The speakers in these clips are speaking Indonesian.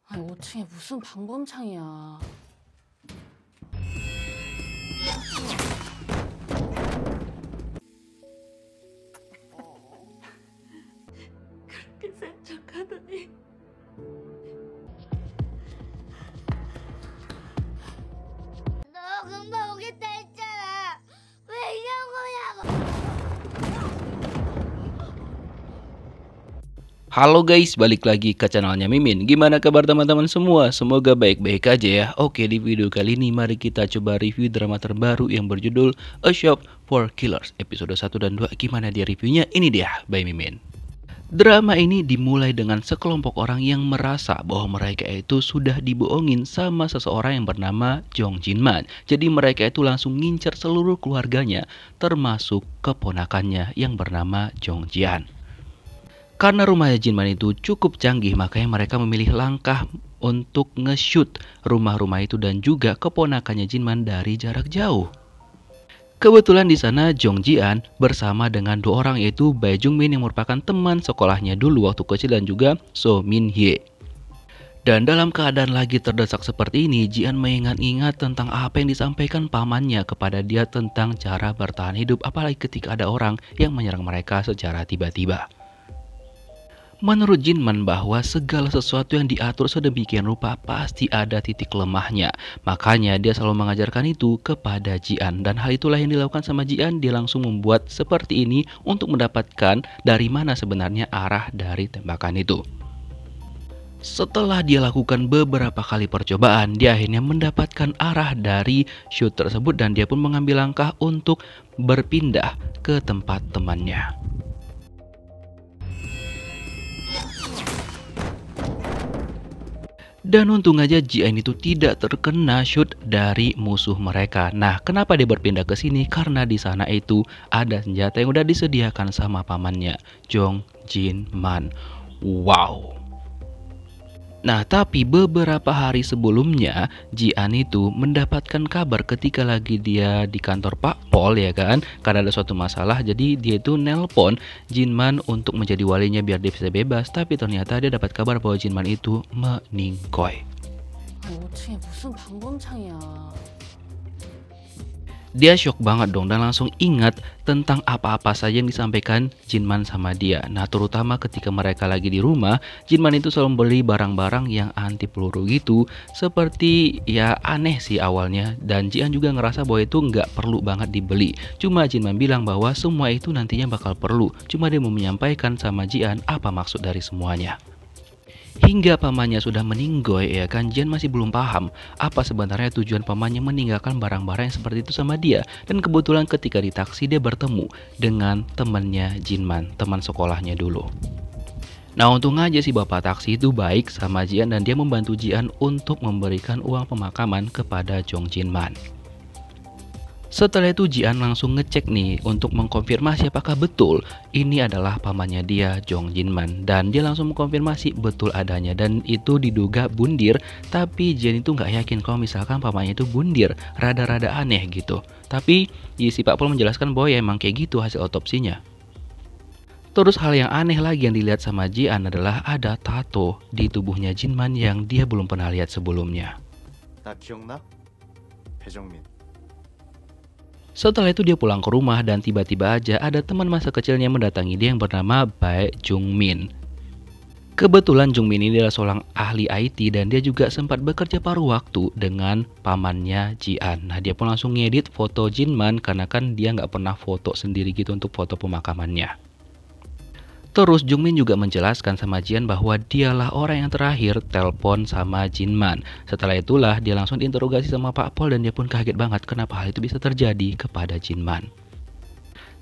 아니, 5층에 무슨 방범창이야. 그렇게 센 척하더니 너 금방 오겠다 했잖아. 왜 이런 거냐고. Halo guys, balik lagi ke channelnya Mimin. Gimana kabar teman-teman semua? Semoga baik-baik aja ya. Oke, di video kali ini mari kita coba review drama terbaru yang berjudul A Shop for Killers episode 1 dan 2. Gimana dia reviewnya? Ini dia, by Mimin. Drama ini dimulai dengan sekelompok orang yang merasa bahwa mereka itu sudah dibohongin sama seseorang yang bernama Jong Jinman. Jadi mereka itu langsung ngincer seluruh keluarganya, termasuk keponakannya yang bernama Jong Jian. Karena rumahnya Jinman itu cukup canggih, makanya mereka memilih langkah untuk nge-shoot rumah-rumah itu dan juga keponakannya Jinman dari jarak jauh. Kebetulan di sana Jong Jian bersama dengan dua orang, yaitu Bae Jung Min yang merupakan teman sekolahnya dulu waktu kecil dan juga So Min Hye. Dan dalam keadaan lagi terdesak seperti ini, Jian mengingat-ingat tentang apa yang disampaikan pamannya kepada dia tentang cara bertahan hidup, apalagi ketika ada orang yang menyerang mereka secara tiba-tiba. Menurut Jinman bahwa segala sesuatu yang diatur sedemikian rupa pasti ada titik lemahnya. Makanya dia selalu mengajarkan itu kepada Jian. Dan hal itulah yang dilakukan sama Jian. Dia langsung membuat seperti ini untuk mendapatkan dari mana sebenarnya arah dari tembakan itu. Setelah dia lakukan beberapa kali percobaan, dia akhirnya mendapatkan arah dari shoot tersebut. Dan dia pun mengambil langkah untuk berpindah ke tempat temannya. Dan untung aja Jian itu tidak terkena shoot dari musuh mereka. Nah, kenapa dia berpindah ke sini? Karena di sana itu ada senjata yang udah disediakan sama pamannya, Jong Jinman. Wow. Nah, tapi beberapa hari sebelumnya Jian itu mendapatkan kabar ketika lagi dia di kantor Pak Pol, ya kan, karena ada suatu masalah. Jadi dia itu nelpon Jinman untuk menjadi walinya biar dia bisa bebas. Tapi ternyata dia dapat kabar bahwa Jinman itu meninggoy. 아니, 5층에 무슨 방범창이야. Dia shock banget dong dan langsung ingat tentang apa-apa saja yang disampaikan Jinman sama dia. Nah, terutama ketika mereka lagi di rumah, Jinman itu selalu membeli barang-barang yang anti peluru gitu. Seperti ya aneh sih awalnya, dan Jian juga ngerasa bahwa itu nggak perlu banget dibeli. Cuma Jinman bilang bahwa semua itu nantinya bakal perlu. Cuma dia mau menyampaikan sama Jian apa maksud dari semuanya. Hingga pamannya sudah meninggoy, ya kan, Jian masih belum paham apa sebenarnya tujuan pamannya meninggalkan barang-barang yang seperti itu sama dia. Dan kebetulan ketika di taksi dia bertemu dengan temannya Jinman, teman sekolahnya dulu. Nah, untung aja si bapak taksi itu baik sama Jian dan dia membantu Jian untuk memberikan uang pemakaman kepada Jong Jinman. Setelah itu Jian langsung ngecek nih untuk mengkonfirmasi apakah betul ini adalah pamannya dia, Jong Jinman. Dan dia langsung mengkonfirmasi betul adanya dan itu diduga bundir. Tapi Jian itu nggak yakin kalau misalkan pamannya itu bundir, rada-rada aneh gitu. Tapi si Pak Pol menjelaskan bahwa ya emang kayak gitu hasil otopsinya. Terus hal yang aneh lagi yang dilihat sama Jian adalah ada tato di tubuhnya Jinman yang dia belum pernah lihat sebelumnya. 나 기억나? 배정민. Setelah itu dia pulang ke rumah dan tiba-tiba aja ada teman masa kecilnya mendatangi dia yang bernama Bae Jung Min. Kebetulan Jung Min ini adalah seorang ahli IT dan dia juga sempat bekerja paruh waktu dengan pamannya Jian. Nah, dia pun langsung ngedit foto Jinman karena kan dia nggak pernah foto sendiri gitu untuk foto pemakamannya. Terus Jung Min juga menjelaskan sama Jian bahwa dialah orang yang terakhir telepon sama Jinman. Setelah itulah dia langsung diinterogasi sama Pak Pol dan dia pun kaget banget kenapa hal itu bisa terjadi kepada Jinman.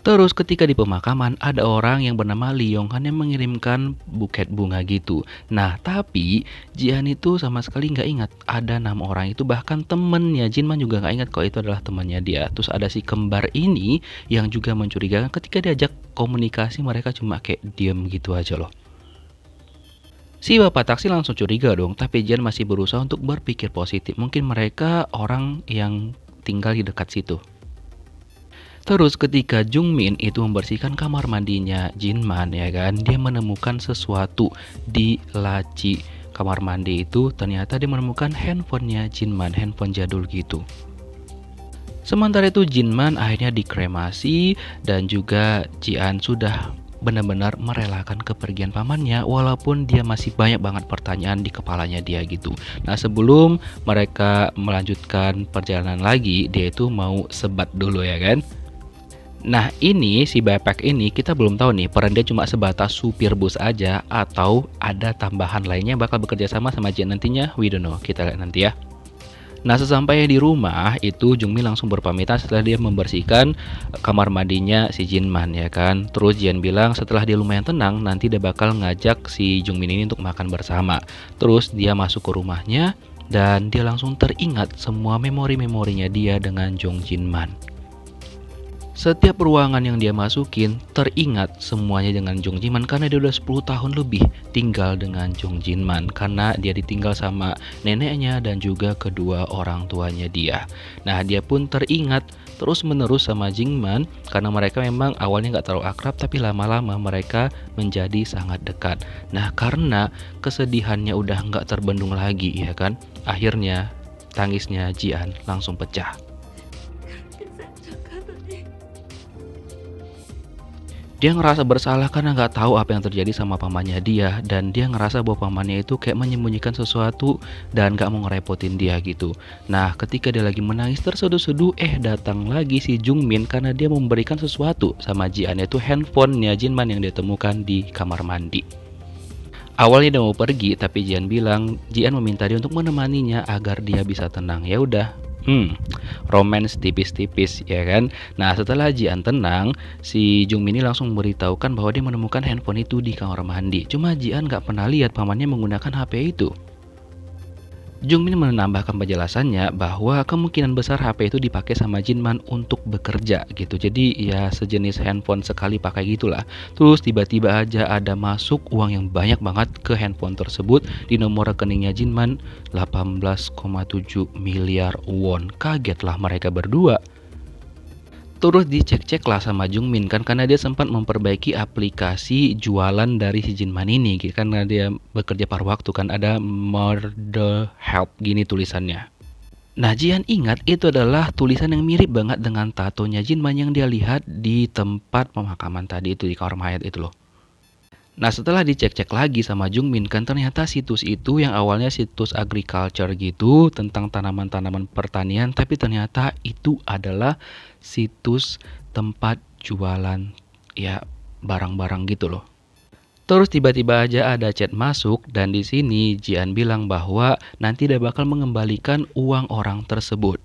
Terus ketika di pemakaman ada orang yang bernama Lee Yong Han yang mengirimkan buket bunga gitu. Nah, tapi Jian itu sama sekali nggak ingat ada nama orang itu, bahkan temennya Jinman juga nggak ingat kalau itu adalah temannya dia. Terus ada si kembar ini yang juga mencurigakan ketika diajak komunikasi mereka cuma kayak diem gitu aja loh. Si bapak taksi langsung curiga dong, tapi Jian masih berusaha untuk berpikir positif. Mungkin mereka orang yang tinggal di dekat situ. Terus ketika Jung Min itu membersihkan kamar mandinya Jinman, ya kan, dia menemukan sesuatu di laci kamar mandi itu ternyata dia menemukan handphonenya Jinman, handphone jadul gitu. Sementara itu Jinman akhirnya dikremasi dan juga Jian sudah benar-benar merelakan kepergian pamannya walaupun dia masih banyak banget pertanyaan di kepalanya dia gitu. Nah, sebelum mereka melanjutkan perjalanan lagi, dia itu mau sebat dulu ya kan. Nah, ini si Baekpaek ini kita belum tahu nih peran dia cuma sebatas supir bus aja atau ada tambahan lainnya bakal bekerja sama Jian nantinya. We don't know, kita lihat nanti ya. Nah, sesampainya di rumah itu Jungmin langsung berpamitan setelah dia membersihkan kamar mandinya si Jinman ya kan. Terus Jian bilang setelah dia lumayan tenang nanti dia bakal ngajak si Jungmin ini untuk makan bersama. Terus dia masuk ke rumahnya dan dia langsung teringat semua memori-memorinya dia dengan Jong Jinman. Setiap ruangan yang dia masukin teringat semuanya dengan Jong Jinman karena dia udah 10 tahun lebih tinggal dengan Jong Jinman karena dia ditinggal sama neneknya dan juga kedua orang tuanya dia. Nah, dia pun teringat terus menerus sama Jinman karena mereka memang awalnya nggak terlalu akrab tapi lama-lama mereka menjadi sangat dekat. Nah, karena kesedihannya udah nggak terbendung lagi ya kan, akhirnya tangisnya Jian langsung pecah. Dia ngerasa bersalah karena nggak tahu apa yang terjadi sama pamannya dia dan dia ngerasa bahwa pamannya itu kayak menyembunyikan sesuatu dan nggak mau ngerepotin dia gitu. Nah, ketika dia lagi menangis terseduh-seduh, datang lagi si Jungmin karena dia memberikan sesuatu sama Jian, yaitu handphonenya Jinman yang dia temukan di kamar mandi. Awalnya dia mau pergi tapi Jian bilang Jian meminta dia untuk menemaninya agar dia bisa tenang. Ya udah. Romance tipis-tipis ya kan. Nah, setelah Jian tenang, si Jungmin ini langsung memberitahukan bahwa dia menemukan handphone itu di kamar mandi. Cuma Jian nggak pernah lihat pamannya menggunakan HP itu. Jungmin menambahkan penjelasannya bahwa kemungkinan besar HP itu dipakai sama Jinman untuk bekerja gitu. Jadi ya sejenis handphone sekali pakai gitulah. Terus tiba-tiba aja ada masuk uang yang banyak banget ke handphone tersebut di nomor rekeningnya Jinman 18,7 miliar won. Kagetlah mereka berdua. Terus dicek-cek lah sama Jungmin kan karena dia sempat memperbaiki aplikasi jualan dari si Jinman ini gitu, karena dia bekerja paruh waktu kan ada murder help gini tulisannya. Nah, Jian ingat itu adalah tulisan yang mirip banget dengan tatonya Jinman yang dia lihat di tempat pemakaman tadi itu di kamar mayat itu loh. Nah, setelah dicek-cek lagi sama Jungmin kan ternyata situs itu yang awalnya situs agriculture gitu tentang tanaman-tanaman pertanian, tapi ternyata itu adalah situs tempat jualan ya barang-barang gitu loh. Terus tiba-tiba aja ada chat masuk dan di sini Jian bilang bahwa nanti dia bakal mengembalikan uang orang tersebut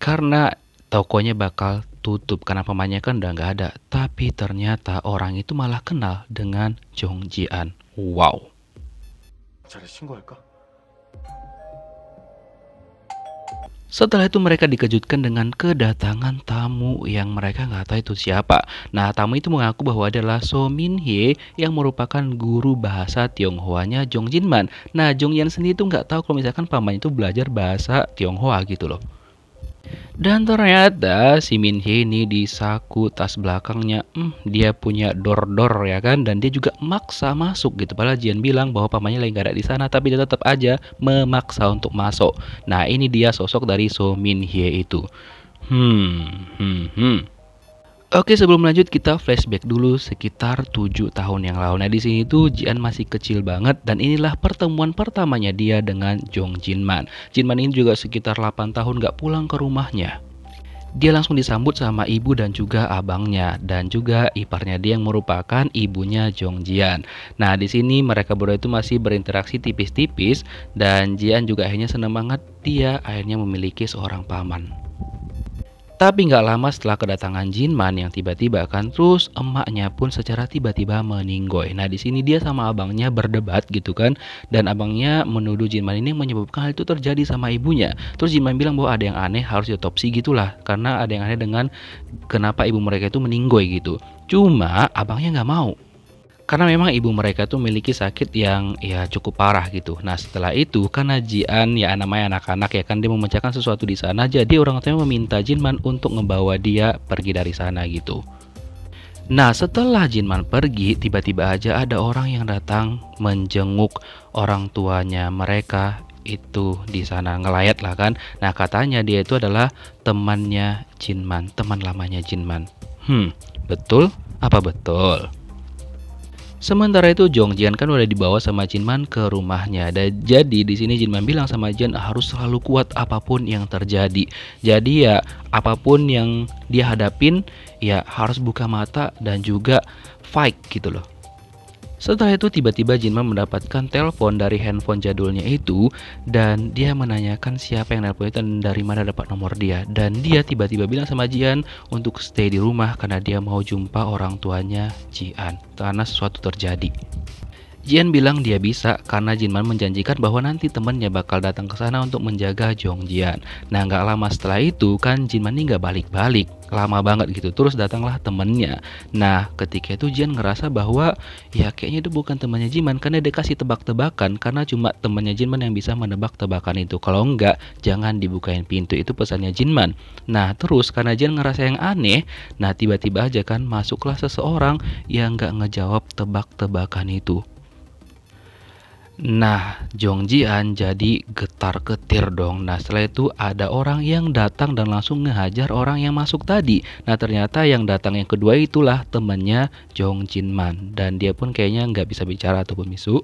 karena tokonya bakal tutup karena pamannya kan udah nggak ada. Tapi ternyata orang itu malah kenal dengan Jong Jian. Wow. 자네 신고할까? Setelah itu mereka dikejutkan dengan kedatangan tamu yang mereka nggak tahu itu siapa. Nah, tamu itu mengaku bahwa adalah So Min Hye yang merupakan guru bahasa Tionghoanya Jong Jinman. Nah, Jong Jian sendiri itu nggak tahu kalau misalkan pamannya itu belajar bahasa Tionghoa gitu loh. Dan ternyata si Min Hye ini di saku tas belakangnya dia punya dor-dor ya kan, dan dia juga maksa masuk gitu. Padahal Jian bilang bahwa pamannya lagi gak ada di sana, tapi dia tetap aja memaksa untuk masuk. Nah, ini dia sosok dari So Min Hye itu. Oke, sebelum lanjut kita flashback dulu sekitar 7 tahun yang lalu. Nah, di sini tuh Jian masih kecil banget dan inilah pertemuan pertamanya dia dengan Jong Jinman. Jinman ini juga sekitar 8 tahun gak pulang ke rumahnya. Dia langsung disambut sama ibu dan juga abangnya dan juga iparnya dia yang merupakan ibunya Jong Jian. Nah, di sini mereka berdua itu masih berinteraksi tipis-tipis dan Jian juga akhirnya senang banget dia akhirnya memiliki seorang paman. Tapi nggak lama setelah kedatangan Jinman yang tiba-tiba kan, terus emaknya pun secara tiba-tiba meninggoy. Nah, di sini dia sama abangnya berdebat gitu kan, dan abangnya menuduh Jinman ini menyebabkan hal itu terjadi sama ibunya. Terus Jinman bilang bahwa ada yang aneh, harus diotopsi gitulah, karena ada yang aneh dengan kenapa ibu mereka itu meninggoy gitu. Cuma abangnya nggak mau. Karena memang ibu mereka tuh memiliki sakit yang ya cukup parah gitu. Nah, setelah itu karena Jian ya namanya anak-anak ya kan, dia memecahkan sesuatu di sana. Jadi orang tuanya meminta Jinman untuk ngebawa dia pergi dari sana gitu. Nah, setelah Jinman pergi, tiba-tiba aja ada orang yang datang menjenguk orang tuanya mereka itu di sana, ngelayat lah kan. Nah, katanya dia itu adalah temannya Jinman, teman lamanya Jinman. Betul? Apa betul? Sementara itu Jongjian kan udah dibawa sama Jinman ke rumahnya. Dan jadi di sini Jinman bilang sama Jian harus selalu kuat apapun yang terjadi. Jadi ya apapun yang dia hadapin ya harus buka mata dan juga fight gitu loh. Setelah itu tiba-tiba Jinman mendapatkan telepon dari handphone jadulnya itu dan dia menanyakan siapa yang nelpon itu dan dari mana dapat nomor dia. Dan dia tiba-tiba bilang sama Jian untuk stay di rumah karena dia mau jumpa orang tuanya Jian karena sesuatu terjadi. Jian bilang dia bisa karena Jinman menjanjikan bahwa nanti temannya bakal datang ke sana untuk menjaga Jongjian. Nah, nggak lama setelah itu kan Jinman ini nggak balik-balik, lama banget gitu. Terus datanglah temennya. Nah, ketika itu Jian ngerasa bahwa ya kayaknya itu bukan temannya Jinman karena dia kasih tebak-tebakan karena cuma temannya Jinman yang bisa menebak tebakan itu. Kalau enggak, jangan dibukain pintu, itu pesannya Jinman. Nah, terus karena Jian ngerasa yang aneh, nah tiba-tiba aja kan masuklah seseorang yang nggak ngejawab tebak-tebakan itu. Nah, Jongjian jadi getar-getir dong. Nah, setelah itu ada orang yang datang dan langsung ngehajar orang yang masuk tadi. Nah, ternyata yang datang yang kedua itulah temannya Jongjinman. Dan dia pun kayaknya nggak bisa bicara ataupun bisu.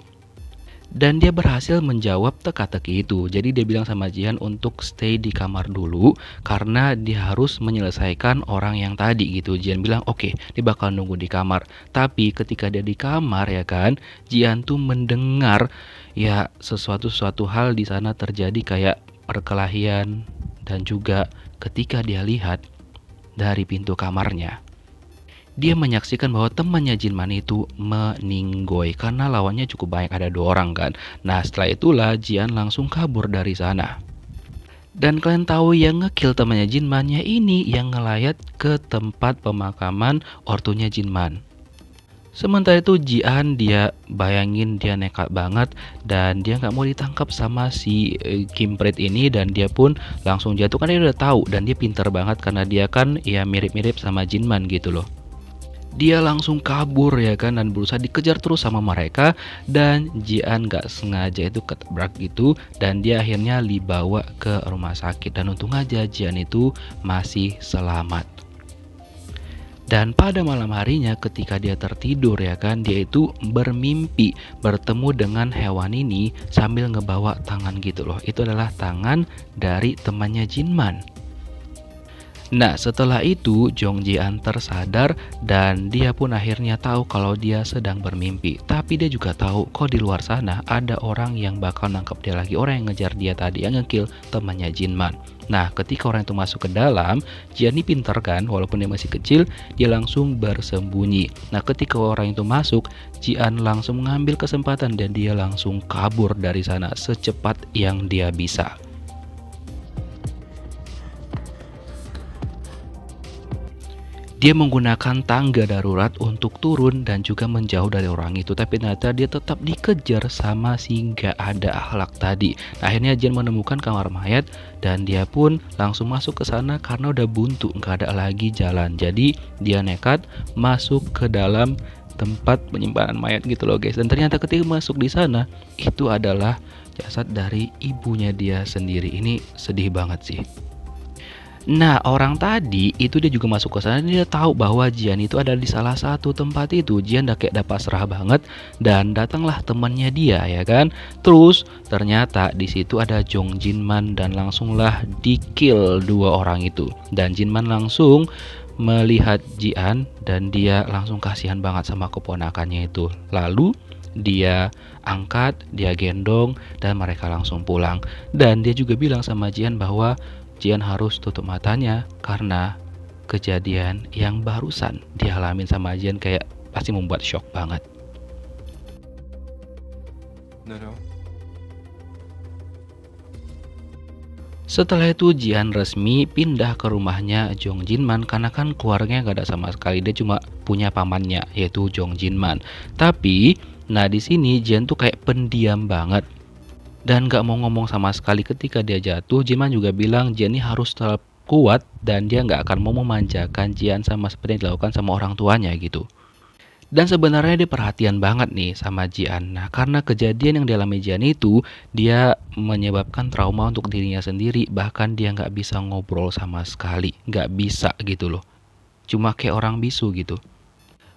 Dan dia berhasil menjawab teka-teki itu. Jadi dia bilang sama Jian untuk stay di kamar dulu karena dia harus menyelesaikan orang yang tadi gitu. Jian bilang oke, dia bakal nunggu di kamar. Tapi ketika dia di kamar ya kan, Jian tuh mendengar ya sesuatu hal di sana terjadi kayak perkelahian. Dan juga ketika dia lihat dari pintu kamarnya, dia menyaksikan bahwa temannya Jinman itu meninggoy karena lawannya cukup banyak, ada 2 orang kan. Nah, setelah itulah Jian langsung kabur dari sana. Dan kalian tahu yang ngekill temannya Jinmannya ini yang ngelayat ke tempat pemakaman ortunya Jinman. Sementara itu Jian dia bayangin dia nekat banget dan dia nggak mau ditangkap sama si Kimprit ini dan dia pun langsung jatuh karena dia udah tahu dan dia pintar banget karena dia kan ya mirip-mirip sama Jinman gitu loh. Dia langsung kabur ya kan dan berusaha dikejar terus sama mereka dan Jian gak sengaja itu ketabrak gitu dan dia akhirnya dibawa ke rumah sakit dan untung aja Jian itu masih selamat. Dan pada malam harinya ketika dia tertidur ya kan, dia itu bermimpi bertemu dengan hewan ini sambil ngebawa tangan gitu loh. Itu adalah tangan dari temannya Jinman. Nah, setelah itu Jongjian tersadar dan dia pun akhirnya tahu kalau dia sedang bermimpi. Tapi dia juga tahu kok di luar sana ada orang yang bakal nangkep dia lagi, orang yang ngejar dia tadi, yang ngekill temannya Jinman. Nah, ketika orang itu masuk ke dalam, Jian ini pintar kan, walaupun dia masih kecil, dia langsung bersembunyi. Nah, ketika orang itu masuk, Jian langsung mengambil kesempatan dan dia langsung kabur dari sana secepat yang dia bisa. Dia menggunakan tangga darurat untuk turun dan juga menjauh dari orang itu. Tapi ternyata dia tetap dikejar sama si nggak ada akhlak tadi. Nah, akhirnya Jian menemukan kamar mayat dan dia pun langsung masuk ke sana karena udah buntu, nggak ada lagi jalan. Jadi dia nekat masuk ke dalam tempat penyimpanan mayat gitu loh guys. Dan ternyata ketika masuk di sana itu adalah jasad dari ibunya dia sendiri. Ini sedih banget sih. Nah, orang tadi itu dia juga masuk ke sana, dia tahu bahwa Jian itu ada di salah satu tempat itu. Jian udah kayak dapat serah banget dan datanglah temannya dia ya kan. Terus ternyata di situ ada Jongjinman dan langsunglah di-kill 2 orang itu. Dan Jinman langsung melihat Jian dan dia langsung kasihan banget sama keponakannya itu. Lalu dia angkat, dia gendong dan mereka langsung pulang. Dan dia juga bilang sama Jian bahwa Jian harus tutup matanya karena kejadian yang barusan dialamin sama Jian kayak pasti membuat shock banget. Setelah itu Jian resmi pindah ke rumahnya Jongjinman karena kan keluarganya gak ada sama sekali, dia cuma punya pamannya yaitu Jongjinman. Tapi nah di sini Jian tuh kayak pendiam banget dan gak mau ngomong sama sekali. Ketika dia jatuh, Jinman juga bilang Jian ini harus kuat dan dia nggak akan mau memanjakan Jian sama seperti yang dilakukan sama orang tuanya gitu. Dan sebenarnya dia perhatian banget nih sama Jian. Nah, karena kejadian yang dialami Jian itu, dia menyebabkan trauma untuk dirinya sendiri. Bahkan dia nggak bisa ngobrol sama sekali. Nggak bisa gitu loh. Cuma kayak orang bisu gitu.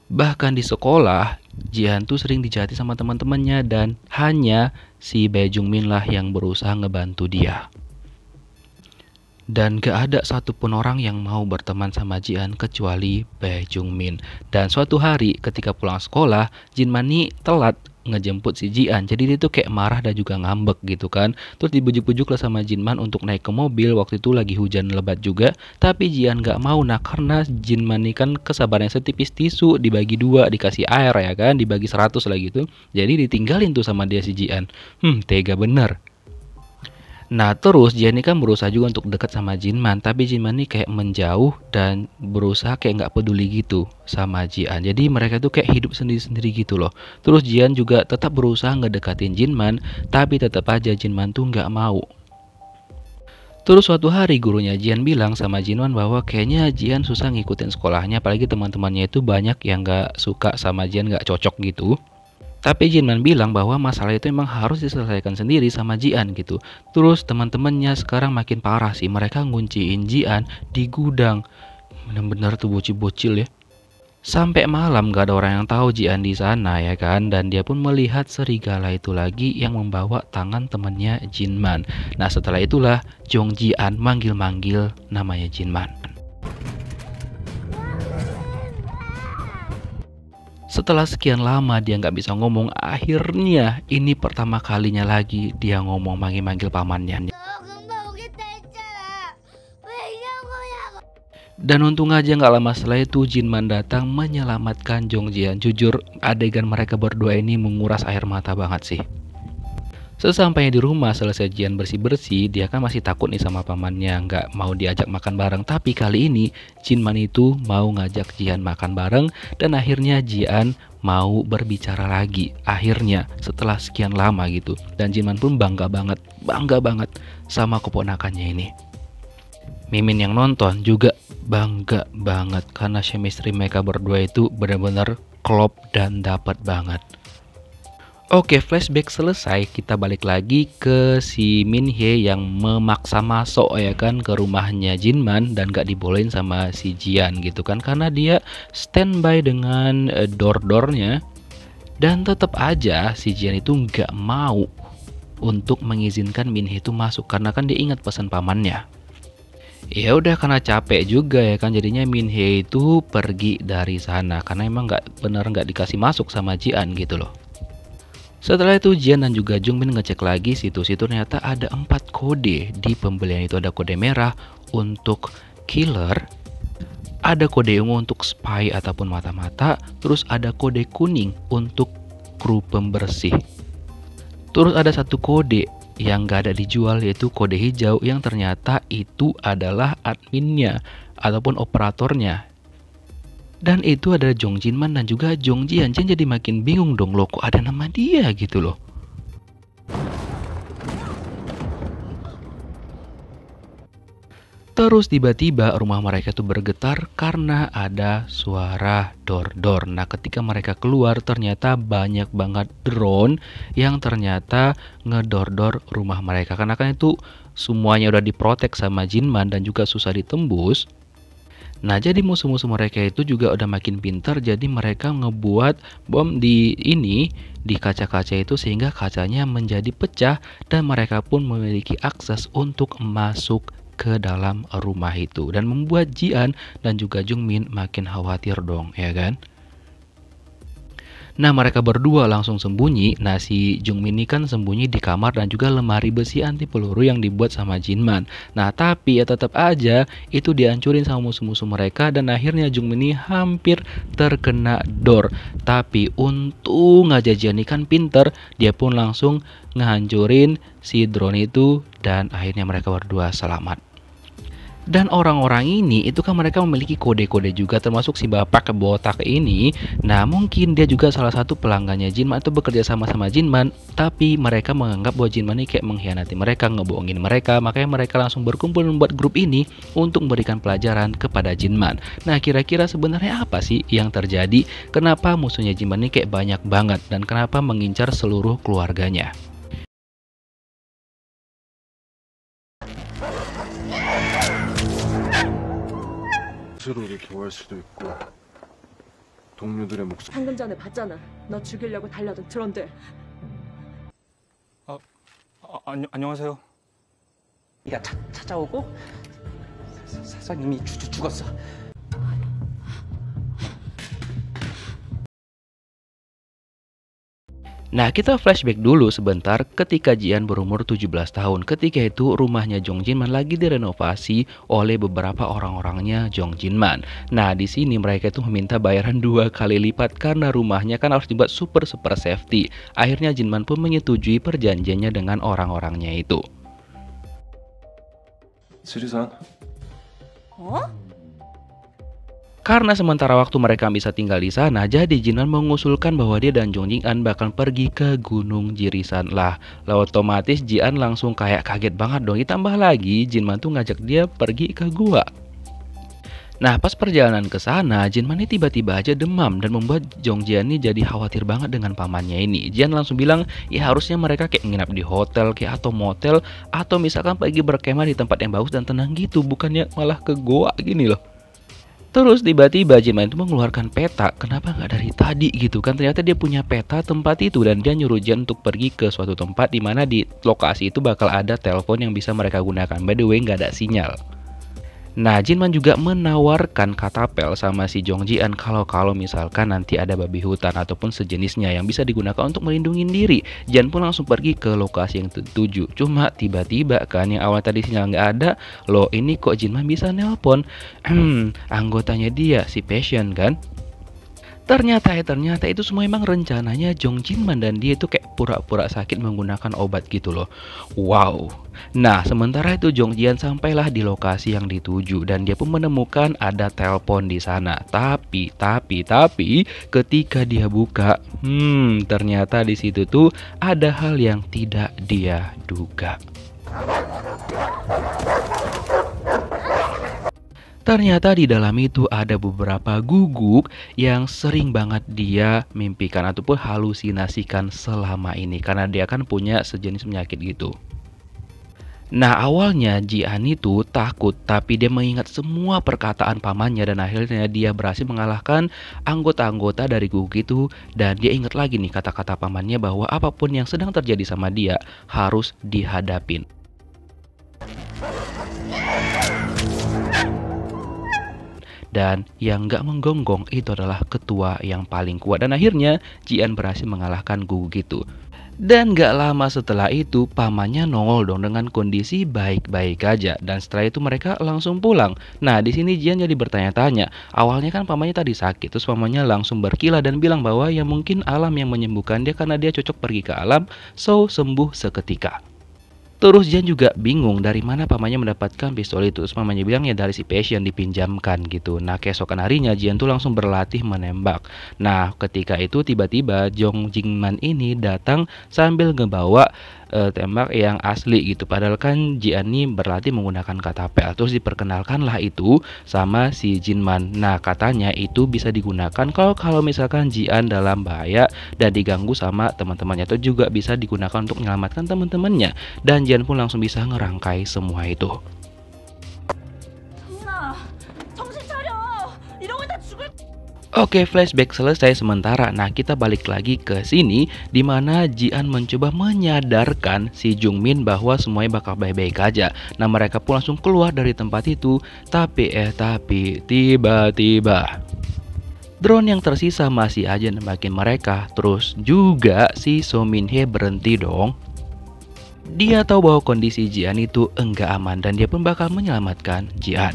Bahkan di sekolah, Jian tuh sering dijahati sama teman-temannya. Dan hanya si Bae Jungmin lah yang berusaha ngebantu dia. Dan gak ada satupun orang yang mau berteman sama Jian kecuali Bae Jungmin. Dan suatu hari ketika pulang sekolah, Jinman nih telat ngejemput si Jian. Jadi dia tuh kayak marah dan juga ngambek gitu kan. Terus dibujuk-bujuk lah sama Jinman untuk naik ke mobil. Waktu itu lagi hujan lebat juga. Tapi Jian gak mau. Nah karena Jinman nih kan kesabarannya setipis tisu. Dibagi 2, dikasih air ya kan. Dibagi 100 lah gitu. Jadi ditinggalin tuh sama dia si Jian. Tega bener. Nah terus Jian ini kan berusaha juga untuk dekat sama Jinman. Tapi Jinman ini kayak menjauh dan berusaha kayak nggak peduli gitu sama Jian. Jadi mereka tuh kayak hidup sendiri-sendiri gitu loh. Terus Jian juga tetap berusaha ngedekatin Jinman. Tapi tetap aja Jinman tuh nggak mau. Terus suatu hari gurunya Jian bilang sama Jinman bahwa kayaknya Jian susah ngikutin sekolahnya. Apalagi teman-temannya itu banyak yang nggak suka sama Jian, nggak cocok gitu. Tapi Jinman bilang bahwa masalah itu emang harus diselesaikan sendiri sama Jian gitu. Terus teman-temannya sekarang makin parah sih. Mereka ngunciin Jian di gudang. Bener-bener tuh bocil-bocil ya. Sampai malam gak ada orang yang tahu Jian di sana ya kan. Dan dia pun melihat serigala itu lagi yang membawa tangan temannya Jinman. Nah setelah itulah Jong Jian manggil-manggil namanya Jinman. Setelah sekian lama dia nggak bisa ngomong, akhirnya ini pertama kalinya lagi dia ngomong manggil-manggil pamannya. Dan untung aja nggak lama setelah itu Jinman datang menyelamatkan Jong Jian. Jujur adegan mereka berdua ini menguras air mata banget sih. Sesampainya di rumah selesai Jian bersih-bersih, dia kan masih takut nih sama pamannya, nggak mau diajak makan bareng. Tapi kali ini Jinman itu mau ngajak Jian makan bareng dan akhirnya Jian mau berbicara lagi. Akhirnya setelah sekian lama gitu. Dan Jinman pun bangga banget sama keponakannya ini. Mimin yang nonton juga bangga banget karena chemistry mereka berdua itu benar-benar klop dan dapat banget. Oke, flashback selesai, kita balik lagi ke si Min Hye yang memaksa masuk ya kan ke rumahnya Jinman dan gak dibolehin sama si Jian gitu kan. Karena dia standby dengan door-doornya. Dan tetap aja si Jian itu gak mau untuk mengizinkan Min Hye itu masuk. Karena kan dia ingat pesan pamannya. Ya udah karena capek juga ya kan, jadinya Min Hye itu pergi dari sana. Karena emang nggak dikasih masuk sama Jian gitu loh. Setelah itu Jian dan juga Jungmin ngecek lagi situs itu, ternyata ada 4 kode di pembelian itu. Ada kode merah untuk killer, ada kode ungu untuk spy ataupun mata-mata, terus ada kode kuning untuk kru pembersih. Terus ada satu kode yang gak ada dijual yaitu kode hijau yang ternyata itu adalah adminnya ataupun operatornya. Dan itu ada Jong Jinman dan juga Jong Jian. Jian jadi makin bingung dong, loh kok ada nama dia gitu loh. Terus tiba-tiba rumah mereka tuh bergetar karena ada suara dor-dor. Nah ketika mereka keluar ternyata banyak banget drone yang ternyata ngedor-dor rumah mereka. Karena kan itu semuanya udah diprotek sama Jinman dan juga susah ditembus. Nah jadi musuh-musuh mereka itu juga udah makin pintar, jadi mereka ngebuat bom di kaca-kaca itu sehingga kacanya menjadi pecah dan mereka pun memiliki akses untuk masuk ke dalam rumah itu dan membuat Jian dan juga Jungmin makin khawatir dong ya kan. Nah mereka berdua langsung sembunyi. Nah si Jungmin ini kan sembunyi di kamar dan juga lemari besi anti peluru yang dibuat sama Jinman. Nah tapi ya tetap aja itu dihancurin sama musuh-musuh mereka dan akhirnya Jungmin ini hampir terkena dor. Tapi untung aja Jian ini kan pinter, dia pun langsung ngehancurin si drone itu dan akhirnya mereka berdua selamat. Dan orang-orang ini itu kan mereka memiliki kode-kode juga, termasuk si bapak botak ini. Nah mungkin dia juga salah satu pelanggannya Jinman atau bekerja sama Jinman, tapi mereka menganggap bahwa Jinman ini kayak mengkhianati mereka, ngebohongin mereka. Makanya mereka langsung berkumpul membuat grup ini untuk memberikan pelajaran kepada Jinman. Nah kira-kira sebenarnya apa sih yang terjadi? Kenapa musuhnya Jinman ini kayak banyak banget, dan kenapa mengincar seluruh keluarganya? 스스로를 경할 수도 있고 동료들의 목숨. 방금 전에 봤잖아. 너 죽이려고 달려든 드론들. 안녕하세요. 네가 찾아오고 사장님이 죽었어. Nah kita flashback dulu sebentar ketika Jian berumur 17 tahun. Ketika itu rumahnya Jong Jinman lagi direnovasi oleh beberapa orang-orangnya Jong Jinman. Nah di sini mereka itu meminta bayaran 2 kali lipat karena rumahnya kan harus dibuat super safety. Akhirnya Jinman pun menyetujui perjanjiannya dengan orang-orangnya itu. 지리산. Karena sementara waktu mereka bisa tinggal di sana, jadi Jinman mengusulkan bahwa dia dan Jong Jin-an bakal pergi ke Gunung Jirisan lah. Lalu otomatis Jian langsung kayak kaget banget dong. Ditambah lagi Jinman tuh ngajak dia pergi ke gua. Nah pas perjalanan ke sana, Jinman ini tiba-tiba aja demam dan membuat Jong Jian ini jadi khawatir banget dengan pamannya ini. Jian langsung bilang, ya harusnya mereka kayak nginap di hotel kayak atau motel, atau misalkan pergi berkemah di tempat yang bagus dan tenang gitu, bukannya malah ke goa gini loh. Terus tiba-tiba Jinman itu mengeluarkan peta. Kenapa nggak dari tadi gitu kan? Ternyata dia punya peta tempat itu dan dia nyuruh Jian untuk pergi ke suatu tempat di mana di lokasi itu bakal ada telepon yang bisa mereka gunakan. By the way nggak ada sinyal. Nah Jinman juga menawarkan katapel sama si Jong Jian kalau misalkan nanti ada babi hutan ataupun sejenisnya yang bisa digunakan untuk melindungi diri. Jian pun langsung pergi ke lokasi yang tertuju. Cuma tiba-tiba kan yang awal tadi sinyal nggak ada, loh ini kok Jinman bisa nelpon? Anggotanya dia si Passion kan? Ternyata itu semua emang rencananya Jong Jinman dan dia itu kayak pura-pura sakit menggunakan obat gitu loh. Wow. Nah sementara itu Jong Jian sampailah di lokasi yang dituju dan dia pun menemukan ada telepon di sana. Tapi ketika dia buka, ternyata di situ tuh ada hal yang tidak dia duga. Ternyata di dalam itu ada beberapa guguk yang sering banget dia mimpikan ataupun halusinasikan selama ini. Karena dia kan punya sejenis penyakit gitu. Nah awalnya Jian itu takut, tapi dia mengingat semua perkataan pamannya dan akhirnya dia berhasil mengalahkan anggota-anggota dari guguk itu. Dan dia ingat lagi nih kata-kata pamannya bahwa apapun yang sedang terjadi sama dia harus dihadapin. Dan yang gak menggonggong itu adalah ketua yang paling kuat. Dan akhirnya Jian berhasil mengalahkan guguk itu. Dan gak lama setelah itu pamannya nongol dong dengan kondisi baik-baik aja. Dan setelah itu mereka langsung pulang. Nah di sini Jian jadi bertanya-tanya. Awalnya kan pamannya tadi sakit, terus pamannya langsung berkilah dan bilang bahwa ya mungkin alam yang menyembuhkan dia karena dia cocok pergi ke alam, so sembuh seketika. Terus Jian juga bingung dari mana pamannya mendapatkan pistol itu. Terus pamannya bilang ya dari si Passion dipinjamkan gitu. Nah keesokan harinya Jian tuh langsung berlatih menembak. Nah ketika itu tiba-tiba Jong Jinman ini datang sambil ngebawa tembak yang asli gitu. Padahal kan Jian ini berlatih menggunakan katapel. Terus diperkenalkanlah itu sama si Jinman. Nah katanya itu bisa digunakan kalau misalkan Jian dalam bahaya dan diganggu sama teman-temannya. Atau juga bisa digunakan untuk menyelamatkan teman-temannya. Dan Jian pun langsung bisa ngerangkai semua itu. Oke, flashback selesai sementara. Nah, kita balik lagi ke sini di mana Jian mencoba menyadarkan si Jungmin bahwa semuanya bakal baik-baik aja. Nah, mereka pun langsung keluar dari tempat itu. Tapi tiba-tiba drone yang tersisa masih aja nembakin mereka. Terus juga si So Min Hye berhenti dong. Dia tahu bahwa kondisi Jian itu enggak aman dan dia pun bakal menyelamatkan Jian.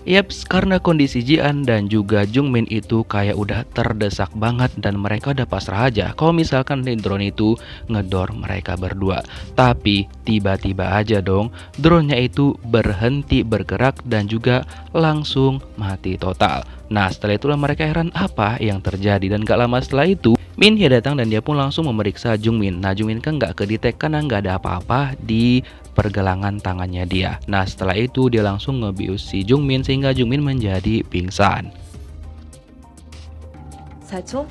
Yaps, karena kondisi Jian dan juga Jungmin itu kayak udah terdesak banget dan mereka udah pasrah aja kalau misalkan drone itu ngedor mereka berdua. Tapi tiba-tiba aja dong drone-nya itu berhenti bergerak dan juga langsung mati total. Nah setelah itulah mereka heran apa yang terjadi dan gak lama setelah itu Min Hye datang dan dia pun langsung memeriksa Jungmin. Nah Jungmin kan gak kedetek karena gak ada apa-apa di pergelangan tangannya dia. Nah setelah itu dia langsung ngebius si Jungmin sehingga Jungmin menjadi pingsan. 살초?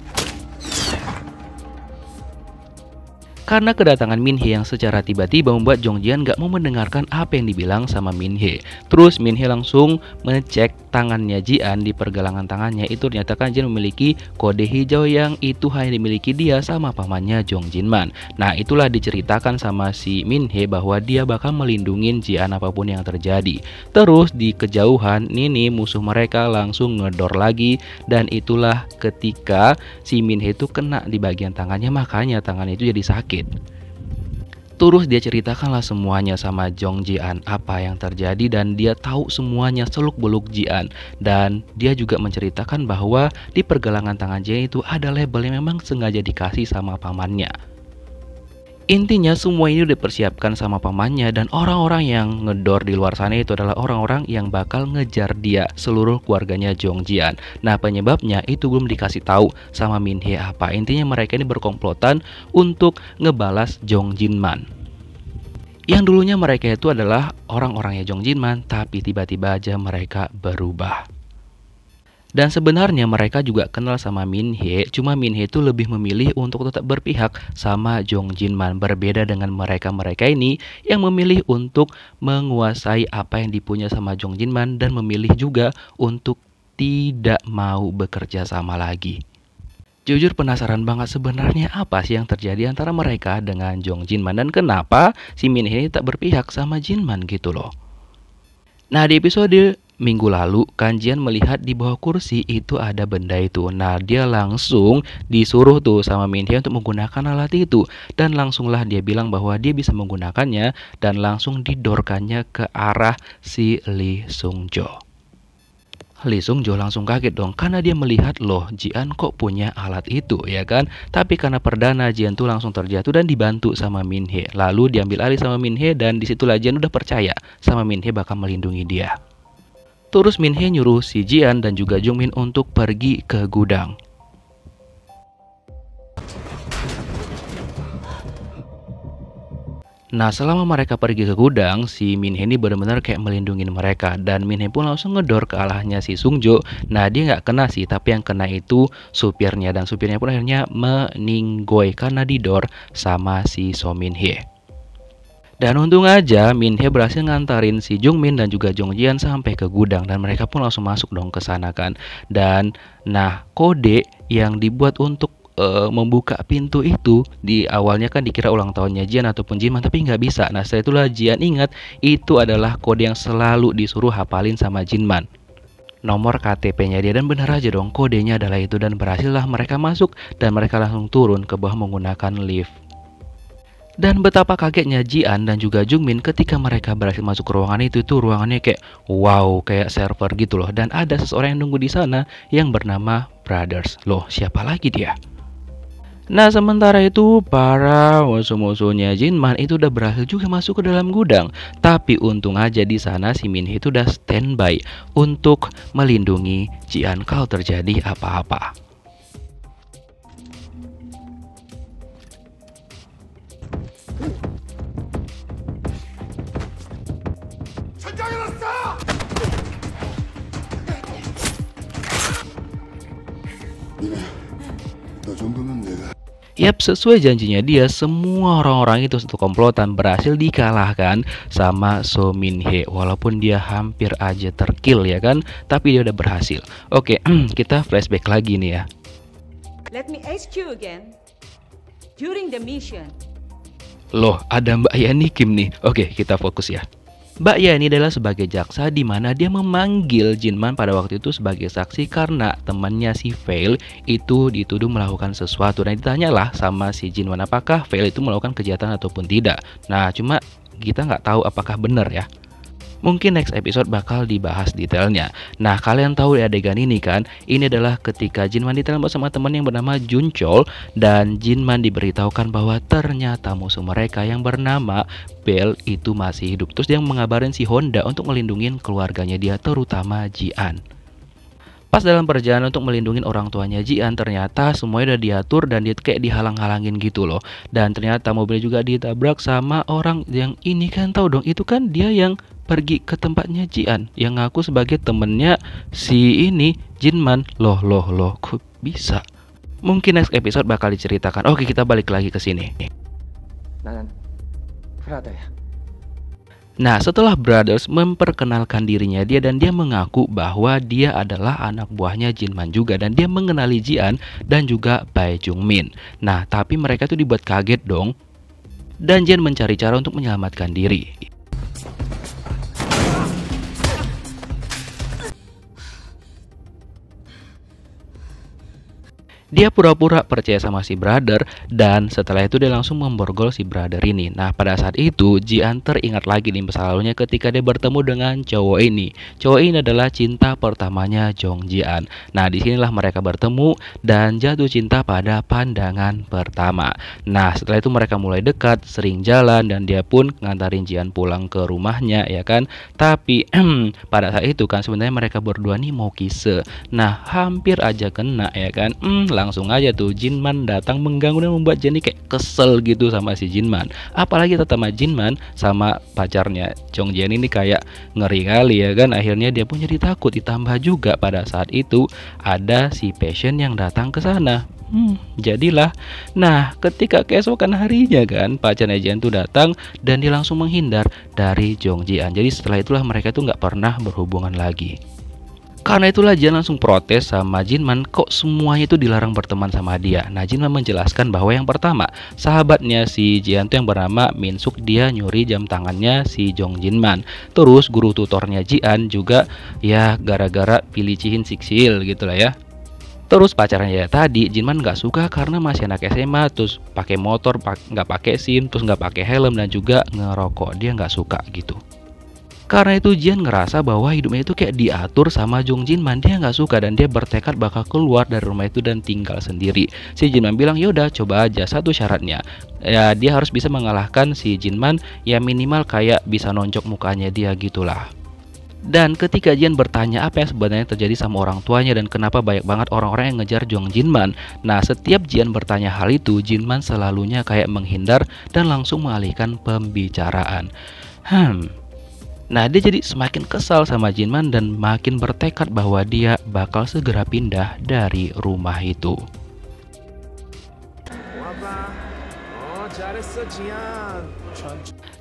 Karena kedatangan Min Hye yang secara tiba-tiba membuat Jong Jian gak mau mendengarkan apa yang dibilang sama Min Hye. Terus Min Hye langsung mengecek tangannya Jian, di pergelangan tangannya itu ternyata kan Jian memiliki kode hijau yang itu hanya dimiliki dia sama pamannya Jong Jinman. Nah itulah diceritakan sama si Min Hye bahwa dia bakal melindungi Jian apapun yang terjadi. Terus di kejauhan Nini musuh mereka langsung ngedor lagi dan itulah ketika si Min Hye itu kena di bagian tangannya, makanya tangannya itu jadi sakit. Terus dia ceritakanlah semuanya sama Jong Jian apa yang terjadi dan dia tahu semuanya seluk-beluk Jian. Dan dia juga menceritakan bahwa di pergelangan tangan Jian itu ada label yang memang sengaja dikasih sama pamannya. Intinya semua ini udah dipersiapkan sama pamannya dan orang-orang yang ngedor di luar sana itu adalah orang-orang yang bakal ngejar dia, seluruh keluarganya Jong Jian. Nah penyebabnya itu belum dikasih tahu sama Min Hye apa. Intinya mereka ini berkomplotan untuk ngebalas Jong Jinman. Yang dulunya mereka itu adalah orang-orangnya Jong Jinman, tapi tiba-tiba aja mereka berubah. Dan sebenarnya mereka juga kenal sama Min Hye, cuma Min Hye itu lebih memilih untuk tetap berpihak sama Jong Jinman. Berbeda dengan mereka-mereka ini yang memilih untuk menguasai apa yang dipunya sama Jong Jinman dan memilih juga untuk tidak mau bekerja sama lagi. Jujur penasaran banget sebenarnya apa sih yang terjadi antara mereka dengan Jong Jinman dan kenapa si Min Hye tak berpihak sama Jinman gitu loh. Nah di episode minggu lalu kan Jian melihat di bawah kursi itu ada benda itu. Nah dia langsung disuruh tuh sama Min Hye untuk menggunakan alat itu. Dan langsunglah dia bilang bahwa dia bisa menggunakannya dan langsung didorkannya ke arah si Lee Sung Jo. Lee Sung Jo langsung kaget dong karena dia melihat loh Jian kok punya alat itu ya kan. Tapi karena perdana Jian tuh langsung terjatuh dan dibantu sama Min Hye. Lalu diambil alih sama Min Hye dan disitulah Jian udah percaya sama Min Hye bakal melindungi dia. Terus Min Hye nyuruh si Jian dan juga Jungmin untuk pergi ke gudang. Nah selama mereka pergi ke gudang, si Min Hye ini benar-benar kayak melindungi mereka. Dan Min Hye pun langsung ngedor ke arahnya si Sung Jo. Nah dia nggak kena sih, tapi yang kena itu supirnya. Dan supirnya pun akhirnya meninggoy karena didor sama si So Min Hye. Dan untung aja Min Hye berhasil ngantarin si Jungmin dan juga Jong Jian sampai ke gudang. Dan mereka pun langsung masuk dong ke sana kan. Dan nah kode yang dibuat untuk membuka pintu itu di awalnya kan dikira ulang tahunnya Jian ataupun Jinman, tapi nggak bisa. Nah setelah itulah Jian ingat itu adalah kode yang selalu disuruh hafalin sama Jinman, nomor KTP-nya dia. Dan benar aja dong kodenya adalah itu dan berhasillah mereka masuk dan mereka langsung turun ke bawah menggunakan lift. Dan betapa kagetnya Jian dan juga Jungmin ketika mereka berhasil masuk ke ruangan itu ruangannya kayak wow, kayak server gitu loh. Dan ada seseorang yang nunggu di sana yang bernama Brothers. Loh, siapa lagi dia? Nah sementara itu para musuh-musuhnya Jinman itu udah berhasil juga masuk ke dalam gudang. Tapi untung aja di sana si Min Hye itu udah standby untuk melindungi Jian kalau terjadi apa-apa. Yap, sesuai janjinya dia, semua orang-orang itu satu komplotan berhasil dikalahkan sama So Min Hye. Walaupun dia hampir aja terkill ya kan, tapi dia udah berhasil. Oke, kita flashback lagi nih ya. Let me ask you again. During the mission. Loh, ada Mbak Yani Kim nih. Oke, kita fokus ya. Mbak Yani adalah sebagai jaksa di mana dia memanggil Jinman pada waktu itu sebagai saksi karena temannya si Veil itu dituduh melakukan sesuatu. Dan ditanyalah sama si Jinman apakah Veil itu melakukan kejahatan ataupun tidak. Nah, cuma kita nggak tahu apakah benar ya. Mungkin next episode bakal dibahas detailnya. Nah, kalian tahu di adegan ini kan, ini adalah ketika Jinman ditembak sama teman yang bernama Junchol, dan Jinman diberitahukan bahwa ternyata musuh mereka yang bernama Bell itu masih hidup. Terus dia mengabarin si Honda untuk melindungi keluarganya dia, terutama Jian. Pas dalam perjalanan untuk melindungi orang tuanya Jian, ternyata semuanya udah diatur dan dia kayak dihalang-halangin gitu loh. Dan ternyata mobilnya juga ditabrak sama orang yang ini kan, tahu dong, itu kan dia yang pergi ke tempatnya Jian, yang ngaku sebagai temennya si ini Jinman. Loh, kok bisa? Mungkin next episode bakal diceritakan. Oke, kita balik lagi ke sini. 나는 프라다야. Nah, setelah Brothers memperkenalkan dirinya dan dia mengaku bahwa dia adalah anak buahnya Jinman juga, dan dia mengenali Jian dan juga Bai Jungmin. Nah, tapi mereka tuh dibuat kaget dong. Dan Jian mencari cara untuk menyelamatkan diri. Dia pura-pura percaya sama si brother, dan setelah itu dia langsung memborgol si brother ini. Nah, pada saat itu Jian teringat lagi nih masa lalunya ketika dia bertemu dengan cowok ini. Cowok ini adalah cinta pertamanya Jong Jian. Nah, disinilah mereka bertemu dan jatuh cinta pada pandangan pertama. Nah, setelah itu mereka mulai dekat, sering jalan, dan dia pun ngantarin Jian pulang ke rumahnya, ya kan. Tapi pada saat itu kan sebenarnya mereka berdua nih mau kisse. Nah, hampir aja kena, ya kan. Langsung aja tuh Jinman datang mengganggu dan membuat Jenny kayak kesel gitu sama si Jinman. Apalagi tetama Jinman sama pacarnya Jong Jian ini kayak ngeri kali, ya kan. Akhirnya dia pun jadi takut, ditambah juga pada saat itu ada si Passion yang datang ke sana. Jadilah. Nah, ketika keesokan harinya kan pacarnya Jian tuh datang dan dia langsung menghindar dari Jong Jian. Jadi setelah itulah mereka tuh nggak pernah berhubungan lagi. Karena itulah Jian langsung protes sama Jinman, kok semuanya itu dilarang berteman sama dia. Nah, Jinman menjelaskan bahwa yang pertama, sahabatnya si Jian tuh yang bernama Minsuk, dia nyuri jam tangannya si Jong Jinman. Terus guru tutornya Jian juga ya gara-gara pilih siksil gitu lah ya. Terus pacarnya tadi Jinman nggak suka karena masih anak SMA, terus pakai motor nggak pakai SIM, terus nggak pakai helm, dan juga ngerokok. Dia nggak suka gitu. Karena itu Jian ngerasa bahwa hidupnya itu kayak diatur sama Jong Jinman. Dia nggak suka dan dia bertekad bakal keluar dari rumah itu dan tinggal sendiri. Si Jinman bilang, yaudah coba aja, satu syaratnya ya dia harus bisa mengalahkan si Jinman, ya minimal kayak bisa nonjok mukanya dia gitulah. Dan ketika Jian bertanya apa yang sebenarnya terjadi sama orang tuanya dan kenapa banyak banget orang-orang yang ngejar Jong Jinman, nah setiap Jian bertanya hal itu, Jinman selalunya kayak menghindar dan langsung mengalihkan pembicaraan. Nah, dia jadi semakin kesal sama Jinman dan makin bertekad bahwa dia bakal segera pindah dari rumah itu.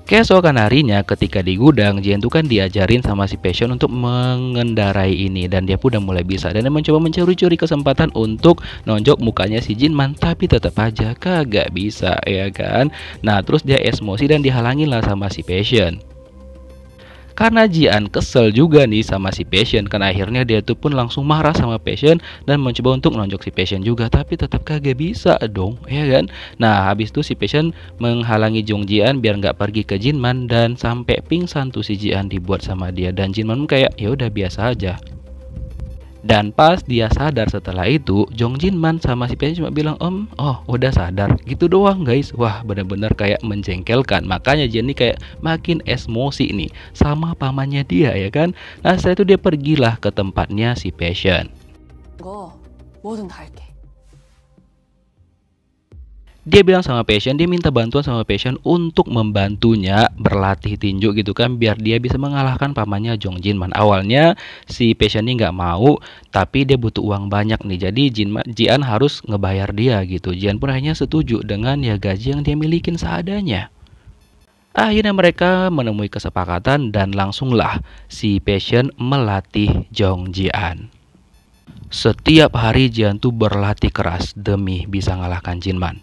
Keesokan harinya ketika di gudang, Jian tuh kan diajarin sama si Passion untuk mengendarai ini, dan dia pun udah mulai bisa, dan dia mencoba mencuri-curi kesempatan untuk nonjok mukanya si Jinman, tapi tetap aja kagak bisa, ya kan. Nah, terus dia emosi dan dihalangin lah sama si Passion. Karena Jian kesel juga nih sama si Passion, kan akhirnya dia tuh pun langsung marah sama Passion dan mencoba untuk nonjok si Passion juga, tapi tetap kagak bisa dong, ya kan. Nah, habis itu si Passion menghalangi Jong Jian biar nggak pergi ke Jinman, dan sampai pingsan tuh si Jian dibuat sama dia, dan Jinman kayak ya udah biasa aja. Dan pas dia sadar setelah itu, Jong Jinman sama si Passion cuma bilang, oh udah sadar, gitu doang guys. Wah, bener-bener kayak menjengkelkan. Makanya Jian nih kayak makin emosi nih sama pamannya dia, ya kan. Nah, setelah itu dia pergilah ke tempatnya si Passion. 뭐든 다 할게. Dia bilang sama Passion, dia minta bantuan sama Passion untuk membantunya berlatih tinju gitu kan, biar dia bisa mengalahkan pamannya Jong Jinman. Awalnya si Passion ini nggak mau, tapi dia butuh uang banyak nih, jadi Jian harus ngebayar dia gitu. Jian pun akhirnya setuju dengan ya gaji yang dia milikin seadanya. Akhirnya mereka menemui kesepakatan dan langsunglah si Passion melatih Jong Jian. Setiap hari Jian tuh berlatih keras demi bisa ngalahkan Jinman.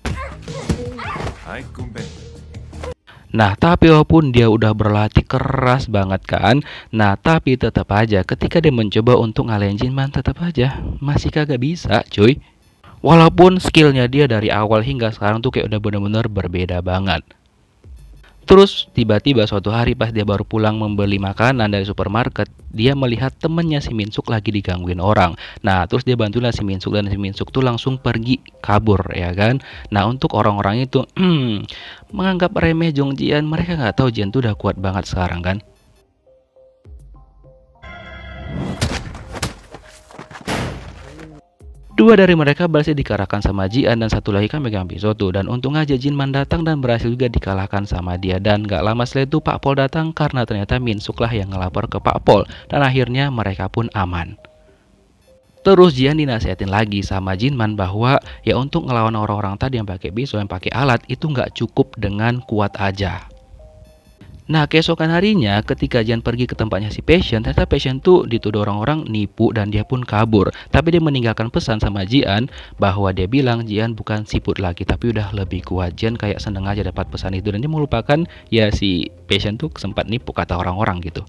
Nah, tapi walaupun dia udah berlatih keras banget kan, nah tapi tetap aja ketika dia mencoba untuk ngalahin Jinman, tetap aja masih kagak bisa cuy. Walaupun skillnya dia dari awal hingga sekarang tuh kayak udah bener-bener berbeda banget. Terus tiba-tiba suatu hari pas dia baru pulang membeli makanan dari supermarket, dia melihat temennya si Minsuk lagi digangguin orang. Nah terus dia bantulah si Minsuk dan si Minsuk tuh langsung pergi kabur ya kan. Nah untuk orang-orang itu menganggap remeh Jong Jian, mereka nggak tahu Jian tuh udah kuat banget sekarang kan. Dua dari mereka berhasil dikalahkan sama Jian dan satu lagi kan megang pisau tuh. Dan untung aja Jinman datang dan berhasil juga dikalahkan sama dia. Dan gak lama setelah itu Pak Pol datang karena ternyata Minsuk lah yang ngelapor ke Pak Pol. Dan akhirnya mereka pun aman. Terus Jian dinasihatin lagi sama Jinman bahwa ya untuk ngelawan orang-orang tadi yang pakai pisau, yang pakai alat itu nggak cukup dengan kuat aja. Nah keesokan harinya ketika Jian pergi ke tempatnya si Passion, ternyata Passion tuh dituduh orang-orang nipu dan dia pun kabur. Tapi dia meninggalkan pesan sama Jian bahwa dia bilang Jian bukan siput lagi tapi udah lebih kuat. Jian kayak seneng aja dapat pesan itu dan dia melupakan ya si Passion tuh sempat nipu kata orang-orang gitu.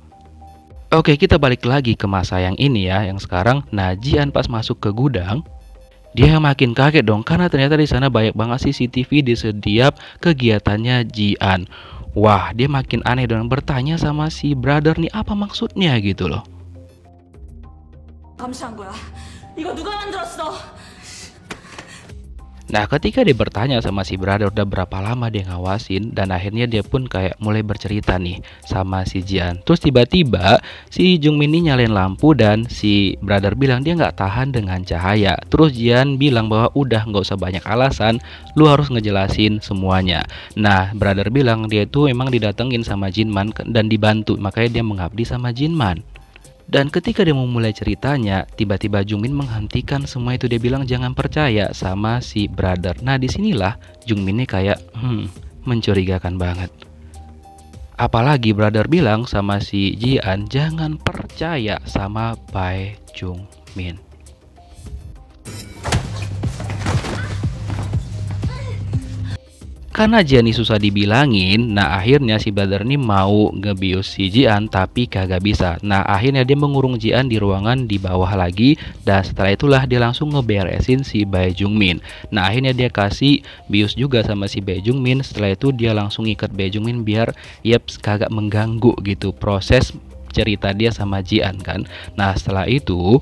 Oke, kita balik lagi ke masa yang ini ya, yang sekarang. Nah Jian pas masuk ke gudang, dia makin kaget dong karena ternyata di sana banyak banget CCTV di setiap kegiatannya Jian. Wah, dia makin aneh dan bertanya sama si brother nih apa maksudnya gitu loh. 감시한 거야. 이거 누가 만들었어? Nah ketika dia bertanya sama si brother udah berapa lama dia ngawasin, dan akhirnya dia pun kayak mulai bercerita nih sama si Jian. Terus tiba-tiba si Jungmin ini nyalain lampu dan si brother bilang dia nggak tahan dengan cahaya. Terus Jian bilang bahwa udah nggak usah banyak alasan, lu harus ngejelasin semuanya. Nah brother bilang dia itu memang didatengin sama Jinman dan dibantu, makanya dia mengabdi sama Jinman. Dan ketika dia mau mulai ceritanya, tiba-tiba Jungmin menghentikan semua itu. Dia bilang jangan percaya sama si brother. Nah disinilah Jungmin ini kayak mencurigakan banget. Apalagi brother bilang sama si Jian jangan percaya sama Bae Jungmin. Karena Jian ini susah dibilangin, nah akhirnya si brother ini mau ngebius si Jian tapi kagak bisa. Nah akhirnya dia mengurung Jian di ruangan di bawah lagi, dan setelah itulah dia langsung ngeberesin si Bae Jungmin. Nah akhirnya dia kasih bius juga sama si Bae Jungmin. Setelah itu dia langsung ikat Bae Jungmin biar kagak mengganggu gitu proses cerita dia sama Jian kan. Nah setelah itu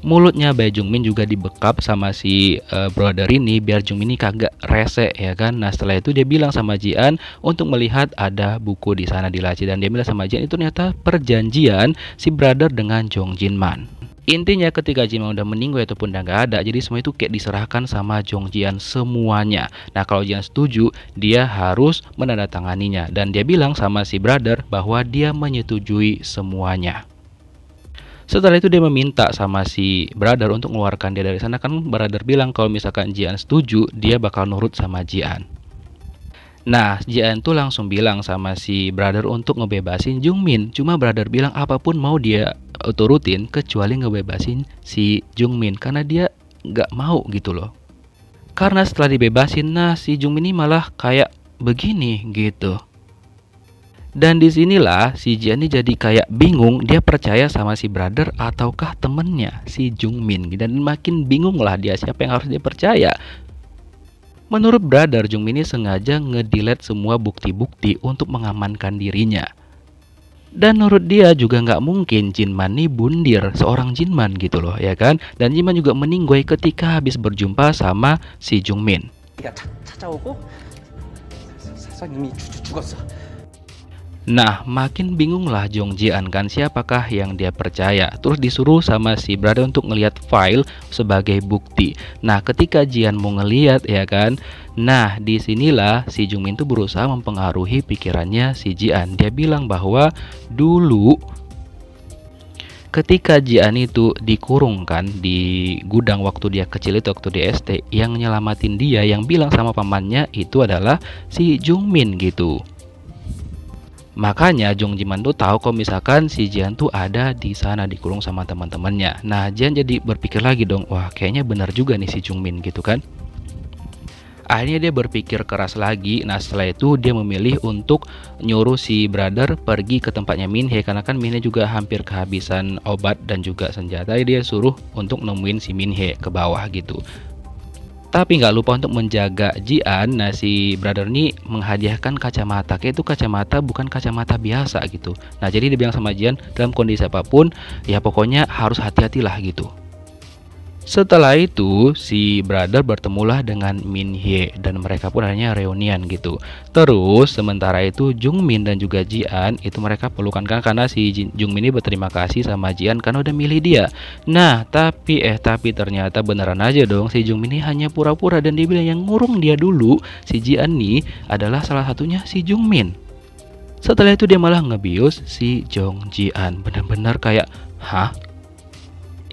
mulutnya Bae Jungmin juga dibekap sama si brother ini biar Jungmin ini kagak rese ya kan. Nah setelah itu dia bilang sama Jian untuk melihat ada buku di sana di laci, dan dia bilang sama Jian itu ternyata perjanjian si brother dengan Jong Jinman. Intinya ketika Jinman udah meninggal ataupun udah nggak ada, jadi semua itu kayak diserahkan sama Jong Jian semuanya. Nah kalau Jian setuju, dia harus menandatanganinya, dan dia bilang sama si brother bahwa dia menyetujui semuanya. Setelah itu dia meminta sama si brother untuk mengeluarkan dia dari sana, kan brother bilang kalau misalkan Jian setuju dia bakal nurut sama Jian. Nah Jian tuh langsung bilang sama si brother untuk ngebebasin Jungmin. Cuma brother bilang apapun mau dia turutin kecuali ngebebasin si Jungmin, karena dia nggak mau gitu loh. Karena setelah dibebasin, nah si Jungmin ini malah kayak begini gitu. Dan disinilah si Jian ini jadi kayak bingung, dia percaya sama si brother ataukah temennya si Jungmin. Dan makin bingung lah dia siapa yang harus dia percaya. Menurut brother, Jungmin ini sengaja ngedelete semua bukti-bukti untuk mengamankan dirinya. Dan menurut dia juga nggak mungkin Jinman ini bundir seorang Jinman gitu loh ya kan. Dan Jinman juga meninggoy ketika habis berjumpa sama si Jungmin. 찾아오고 사장님이 죽었어. Nah makin bingung lah Jong Jian kan, siapakah yang dia percaya. Terus disuruh sama si brother untuk ngelihat file sebagai bukti. Nah ketika Jian mau ngelihat ya kan, nah disinilah si Jungmin tuh berusaha mempengaruhi pikirannya si Jian. Dia bilang bahwa dulu ketika Jian itu dikurung kan di gudang waktu dia kecil itu, waktu di SD, yang nyelamatin dia, yang bilang sama pamannya itu adalah si Jungmin gitu. Makanya Jong Jinman tuh tahu kalau misalkan si Jian tuh ada di sana dikurung sama teman-temannya. Nah Jian jadi berpikir lagi dong, wah kayaknya benar juga nih si Jungmin gitu kan. Akhirnya dia berpikir keras lagi. Nah setelah itu dia memilih untuk nyuruh si brother pergi ke tempatnya Min-hye, karena kan Min-hye juga hampir kehabisan obat dan juga senjata. Dia suruh untuk nemuin si Min-hye ke bawah gitu. Tapi nggak lupa untuk menjaga Jian. Nah, si brother ini menghadiahkan kacamata. Kayak itu kacamata bukan kacamata biasa gitu. Nah, jadi dia bilang sama Jian, dalam kondisi apapun ya pokoknya harus hati-hatilah gitu. Setelah itu si brother bertemulah dengan Min Hye dan mereka pun akhirnya reunian gitu. Terus sementara itu Jung Min dan juga Jian itu mereka pelukan kan, karena si Jung Min ini berterima kasih sama Jian karena udah milih dia. Nah tapi ternyata beneran aja dong, si Jung Min ini hanya pura-pura dan dia bilang yang ngurung dia dulu si Jian nih adalah salah satunya si Jung Min. Setelah itu dia malah ngebius si Jong Jian. Bener-bener kayak hah?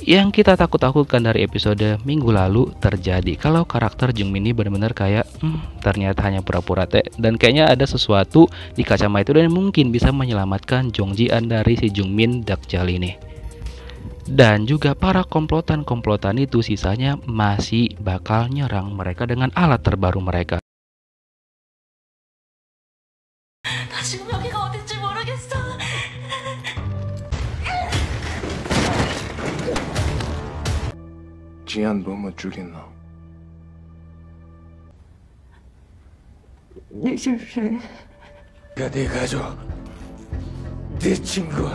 Yang kita takut-takutkan dari episode minggu lalu terjadi. Kalau karakter Jung Min ini benar-benar kayak ternyata hanya pura-pura teh, dan kayaknya ada sesuatu di kacamata itu dan mungkin bisa menyelamatkan Jong Jian dari si Jung Min Dakjal ini. Dan juga para komplotan-komplotan itu sisanya masih bakal nyerang mereka dengan alat terbaru mereka. 나 지금 여기가 어딘지 모르겠어. 지안 너 뭐 죽였나? 你是谁？ 내 가족, 내 친구.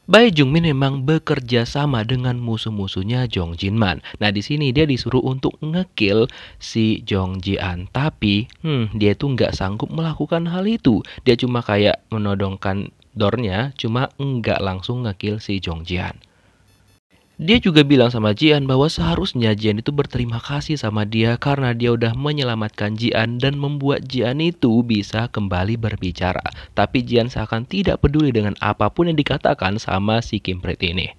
Bai Jungmin memang bekerja sama dengan musuh-musuhnya Jong Jinman. Nah di sini dia disuruh untuk ngekill si Jong Jian, tapi dia tuh nggak sanggup melakukan hal itu. Dia cuma kayak menodongkan doornya, cuma nggak langsung ngekill si Jong Jian. Dia juga bilang sama Jian bahwa seharusnya Jian itu berterima kasih sama dia karena dia udah menyelamatkan Jian dan membuat Jian itu bisa kembali berbicara. Tapi Jian seakan tidak peduli dengan apapun yang dikatakan sama si Kim Prit ini.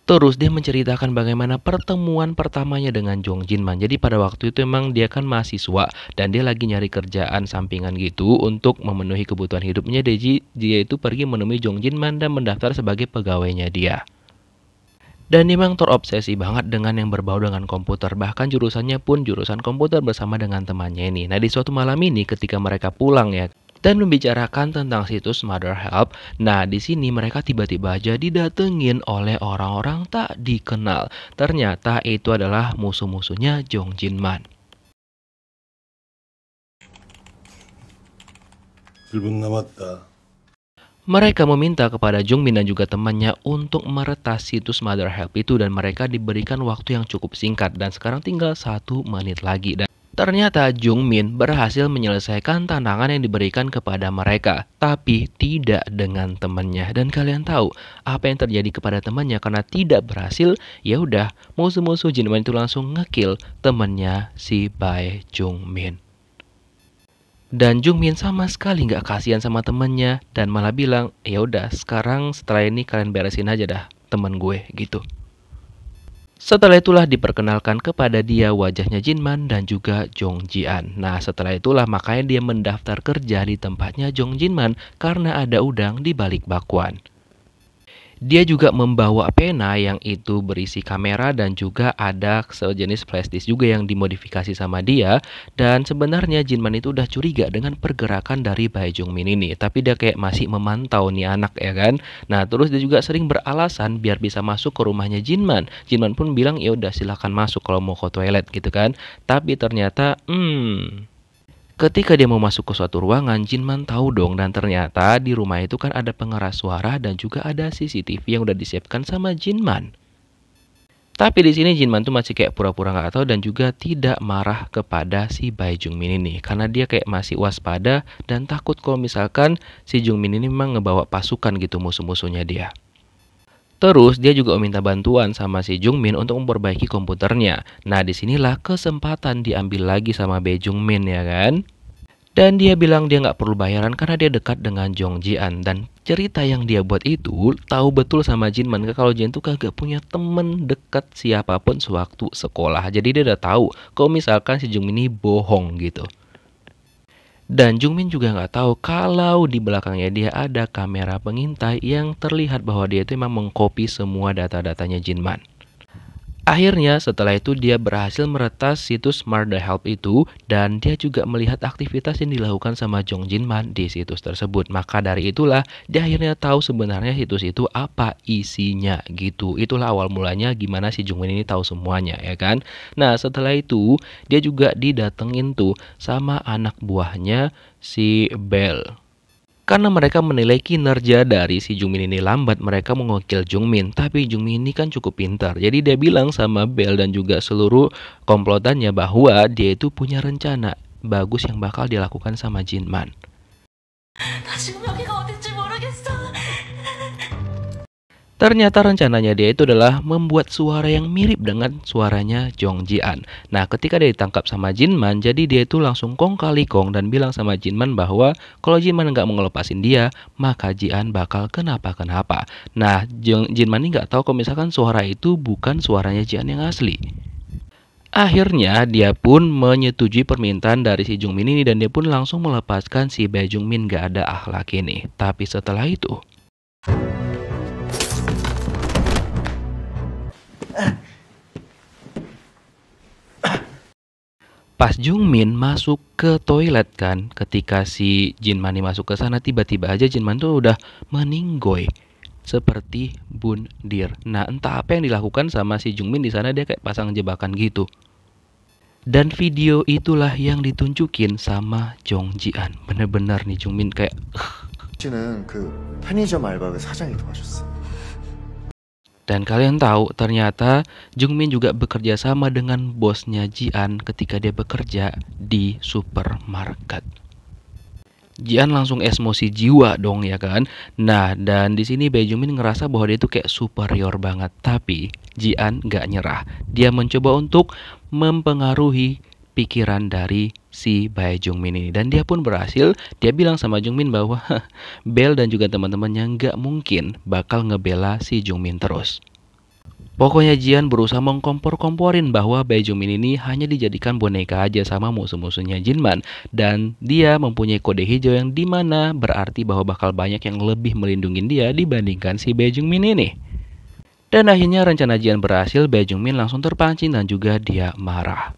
Terus dia menceritakan bagaimana pertemuan pertamanya dengan Jong Jinman. Jadi pada waktu itu emang dia kan mahasiswa dan dia lagi nyari kerjaan sampingan gitu untuk memenuhi kebutuhan hidupnya. Jadi dia itu pergi menemui Jong Jinman dan mendaftar sebagai pegawainya dia. Dan memang terobsesi banget dengan yang berbau dengan komputer. Bahkan jurusannya pun jurusan komputer bersama dengan temannya ini. Nah di suatu malam ini ketika mereka pulang ya dan membicarakan tentang situs Mother Help. Nah di sini mereka tiba-tiba aja didatengin oleh orang-orang tak dikenal. Ternyata itu adalah musuh-musuhnya Jong Jinman. Mereka meminta kepada Jung Min dan juga temannya untuk meretas situs Mother Help itu dan mereka diberikan waktu yang cukup singkat dan sekarang tinggal 1 menit lagi. Dan ternyata Jung Min berhasil menyelesaikan tantangan yang diberikan kepada mereka, tapi tidak dengan temannya. Dan kalian tahu apa yang terjadi kepada temannya karena tidak berhasil? Ya udah, musuh-musuh Jinman itu langsung ngekill temannya si Bai Jung Min. Dan Jung Min sama sekali nggak kasihan sama temennya dan malah bilang, ya udah sekarang setelah ini kalian beresin aja dah temen gue gitu. Setelah itulah diperkenalkan kepada dia wajahnya Jinman dan juga Jong Jian. Nah setelah itulah makanya dia mendaftar kerja di tempatnya Jong Jinman karena ada udang di balik bakwan. Dia juga membawa pena yang itu berisi kamera dan juga ada sejenis flash disk juga yang dimodifikasi sama dia. Dan sebenarnya Jinman itu udah curiga dengan pergerakan dari Bai Jung Min ini. Tapi dia kayak masih memantau nih anak ya kan. Nah terus dia juga sering beralasan biar bisa masuk ke rumahnya Jinman. Jinman pun bilang ya udah silakan masuk kalau mau ke toilet gitu kan. Tapi ternyata ketika dia mau masuk ke suatu ruangan, Jinman tahu dong dan ternyata di rumah itu kan ada pengeras suara dan juga ada CCTV yang udah disiapkan sama Jinman. Tapi di sini Jinman tuh masih kayak pura-pura nggak tahu dan juga tidak marah kepada si Bai Jung Min ini karena dia kayak masih waspada dan takut kalau misalkan si Jung Min ini memang ngebawa pasukan gitu musuh-musuhnya dia. Terus dia juga meminta bantuan sama si Jung Min untuk memperbaiki komputernya. Nah disinilah kesempatan diambil lagi sama Bai Jung Min ya kan. Dan dia bilang dia nggak perlu bayaran karena dia dekat dengan Jong Jian. Dan cerita yang dia buat itu tahu betul sama Jinman kalau Jian tuh kagak punya temen dekat siapapun sewaktu sekolah. Jadi dia udah tahu kalau misalkan si Jung Min ini bohong gitu. Dan Jung Min juga nggak tahu kalau di belakangnya dia ada kamera pengintai yang terlihat bahwa dia itu memang mengcopy semua data-datanya Jinman. Akhirnya setelah itu dia berhasil meretas situs Smart The Help itu dan dia juga melihat aktivitas yang dilakukan sama Jong Jinman di situs tersebut. Maka dari itulah dia akhirnya tahu sebenarnya situs itu apa isinya gitu. Itulah awal mulanya gimana si Jung Min ini tahu semuanya ya kan. Nah setelah itu dia juga didatengin tuh sama anak buahnya si Bell. Karena mereka menilai kinerja dari si Jung Min ini lambat, mereka mengokil Jung Min. Tapi Jung Min ini kan cukup pintar. Jadi dia bilang sama Bell dan juga seluruh komplotannya bahwa dia itu punya rencana bagus yang bakal dilakukan sama Jinman. 나 지금 여기가 어딘지 모르겠어. Ternyata rencananya dia itu adalah membuat suara yang mirip dengan suaranya Jong Ji-an. Nah ketika dia ditangkap sama Jinman, jadi dia itu langsung kong kali kong dan bilang sama Jinman bahwa kalau Jinman nggak mau ngelepasin dia, maka Ji-an bakal kenapa-kenapa. Nah Jinman ini nggak tahu kalau misalkan suara itu bukan suaranya Ji-an yang asli. Akhirnya dia pun menyetujui permintaan dari si Jung Min ini dan dia pun langsung melepaskan si Bae Jung Min gak ada akhlak ini. Tapi setelah itu pas Jung Min masuk ke toilet kan, ketika si Jinman ini masuk ke sana tiba-tiba aja Jinman tuh udah meninggoy seperti bundir. Nah, entah apa yang dilakukan sama si Jung Min di sana, dia kayak pasang jebakan gitu. Dan video itulah yang ditunjukin sama Jong Ji-an. Bener-bener nih Jung Min kayak 씨는 그 편의점 알바의 사장이 도와줬어. Dan kalian tahu ternyata Jung Min juga bekerja sama dengan bosnya Ji-an ketika dia bekerja di supermarket. Ji-an langsung emosi jiwa dong ya kan. Nah dan di sini Bae Jung Min ngerasa bahwa dia itu kayak superior banget. Tapi Ji-an gak nyerah. Dia mencoba untuk mempengaruhi pikiran dari si Bae Jung Min ini. Dan dia pun berhasil. Dia bilang sama Jung Min bahwa Bell dan juga teman-temannya gak mungkin bakal ngebela si Jung Min terus. Pokoknya Ji-an berusaha mengkompor-komporin bahwa Bae Jung Min ini hanya dijadikan boneka aja sama musuh-musuhnya Jinman. Dan dia mempunyai kode hijau yang dimana berarti bahwa bakal banyak yang lebih melindungi dia dibandingkan si Bae Jung Min ini. Dan akhirnya rencana Ji-an berhasil, Bae Jung Min langsung terpancing dan juga dia marah.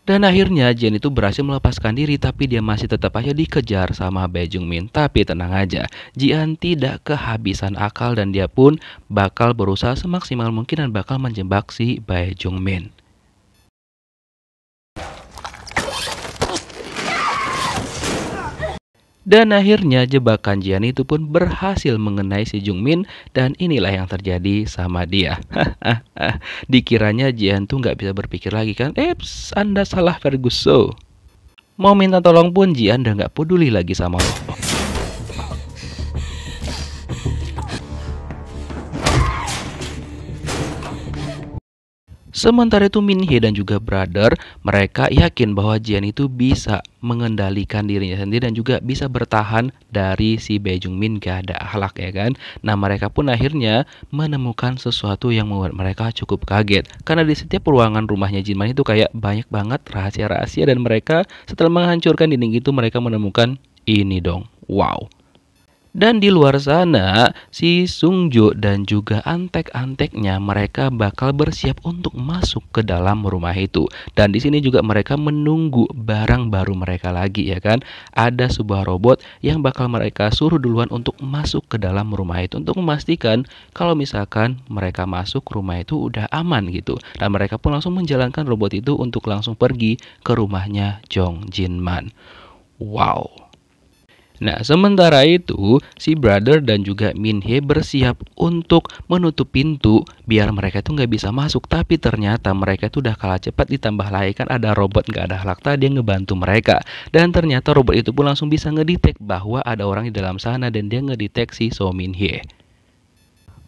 Dan akhirnya Jian itu berhasil melepaskan diri tapi dia masih tetap aja dikejar sama Bae Jung Min. Tapi tenang aja, Jian tidak kehabisan akal dan dia pun bakal berusaha semaksimal mungkin dan bakal menjebak si Bae Jung Min. Dan akhirnya jebakan Jian itu pun berhasil mengenai si Jung Min dan inilah yang terjadi sama dia. Dikiranya Jian tuh nggak bisa berpikir lagi kan? Anda salah Ferguson. Mau minta tolong pun Jian udah nggak peduli lagi sama lo. Sementara itu Min Hye dan juga Brother, mereka yakin bahwa Jian itu bisa mengendalikan dirinya sendiri dan juga bisa bertahan dari si Bae Jung Min gak ada akhlak ya kan. Nah mereka pun akhirnya menemukan sesuatu yang membuat mereka cukup kaget. Karena di setiap ruangan rumahnya Jinman itu kayak banyak banget rahasia-rahasia dan mereka setelah menghancurkan dinding itu mereka menemukan ini dong. Wow. Dan di luar sana, si Sungjo dan juga antek-anteknya mereka bakal bersiap untuk masuk ke dalam rumah itu. Dan di sini juga mereka menunggu barang baru mereka lagi ya kan. Ada sebuah robot yang bakal mereka suruh duluan untuk masuk ke dalam rumah itu untuk memastikan kalau misalkan mereka masuk rumah itu udah aman gitu. Dan mereka pun langsung menjalankan robot itu untuk langsung pergi ke rumahnya Jong Jinman. Wow. Nah, sementara itu, si Brother dan juga Min Hye bersiap untuk menutup pintu biar mereka itu nggak bisa masuk. Tapi ternyata mereka itu udah kalah cepat, ditambah lagi kan ada robot nggak ada akhlak tadi yang ngebantu mereka. Dan ternyata robot itu pun langsung bisa ngedetek bahwa ada orang di dalam sana dan dia ngedeteksi So Min Hye.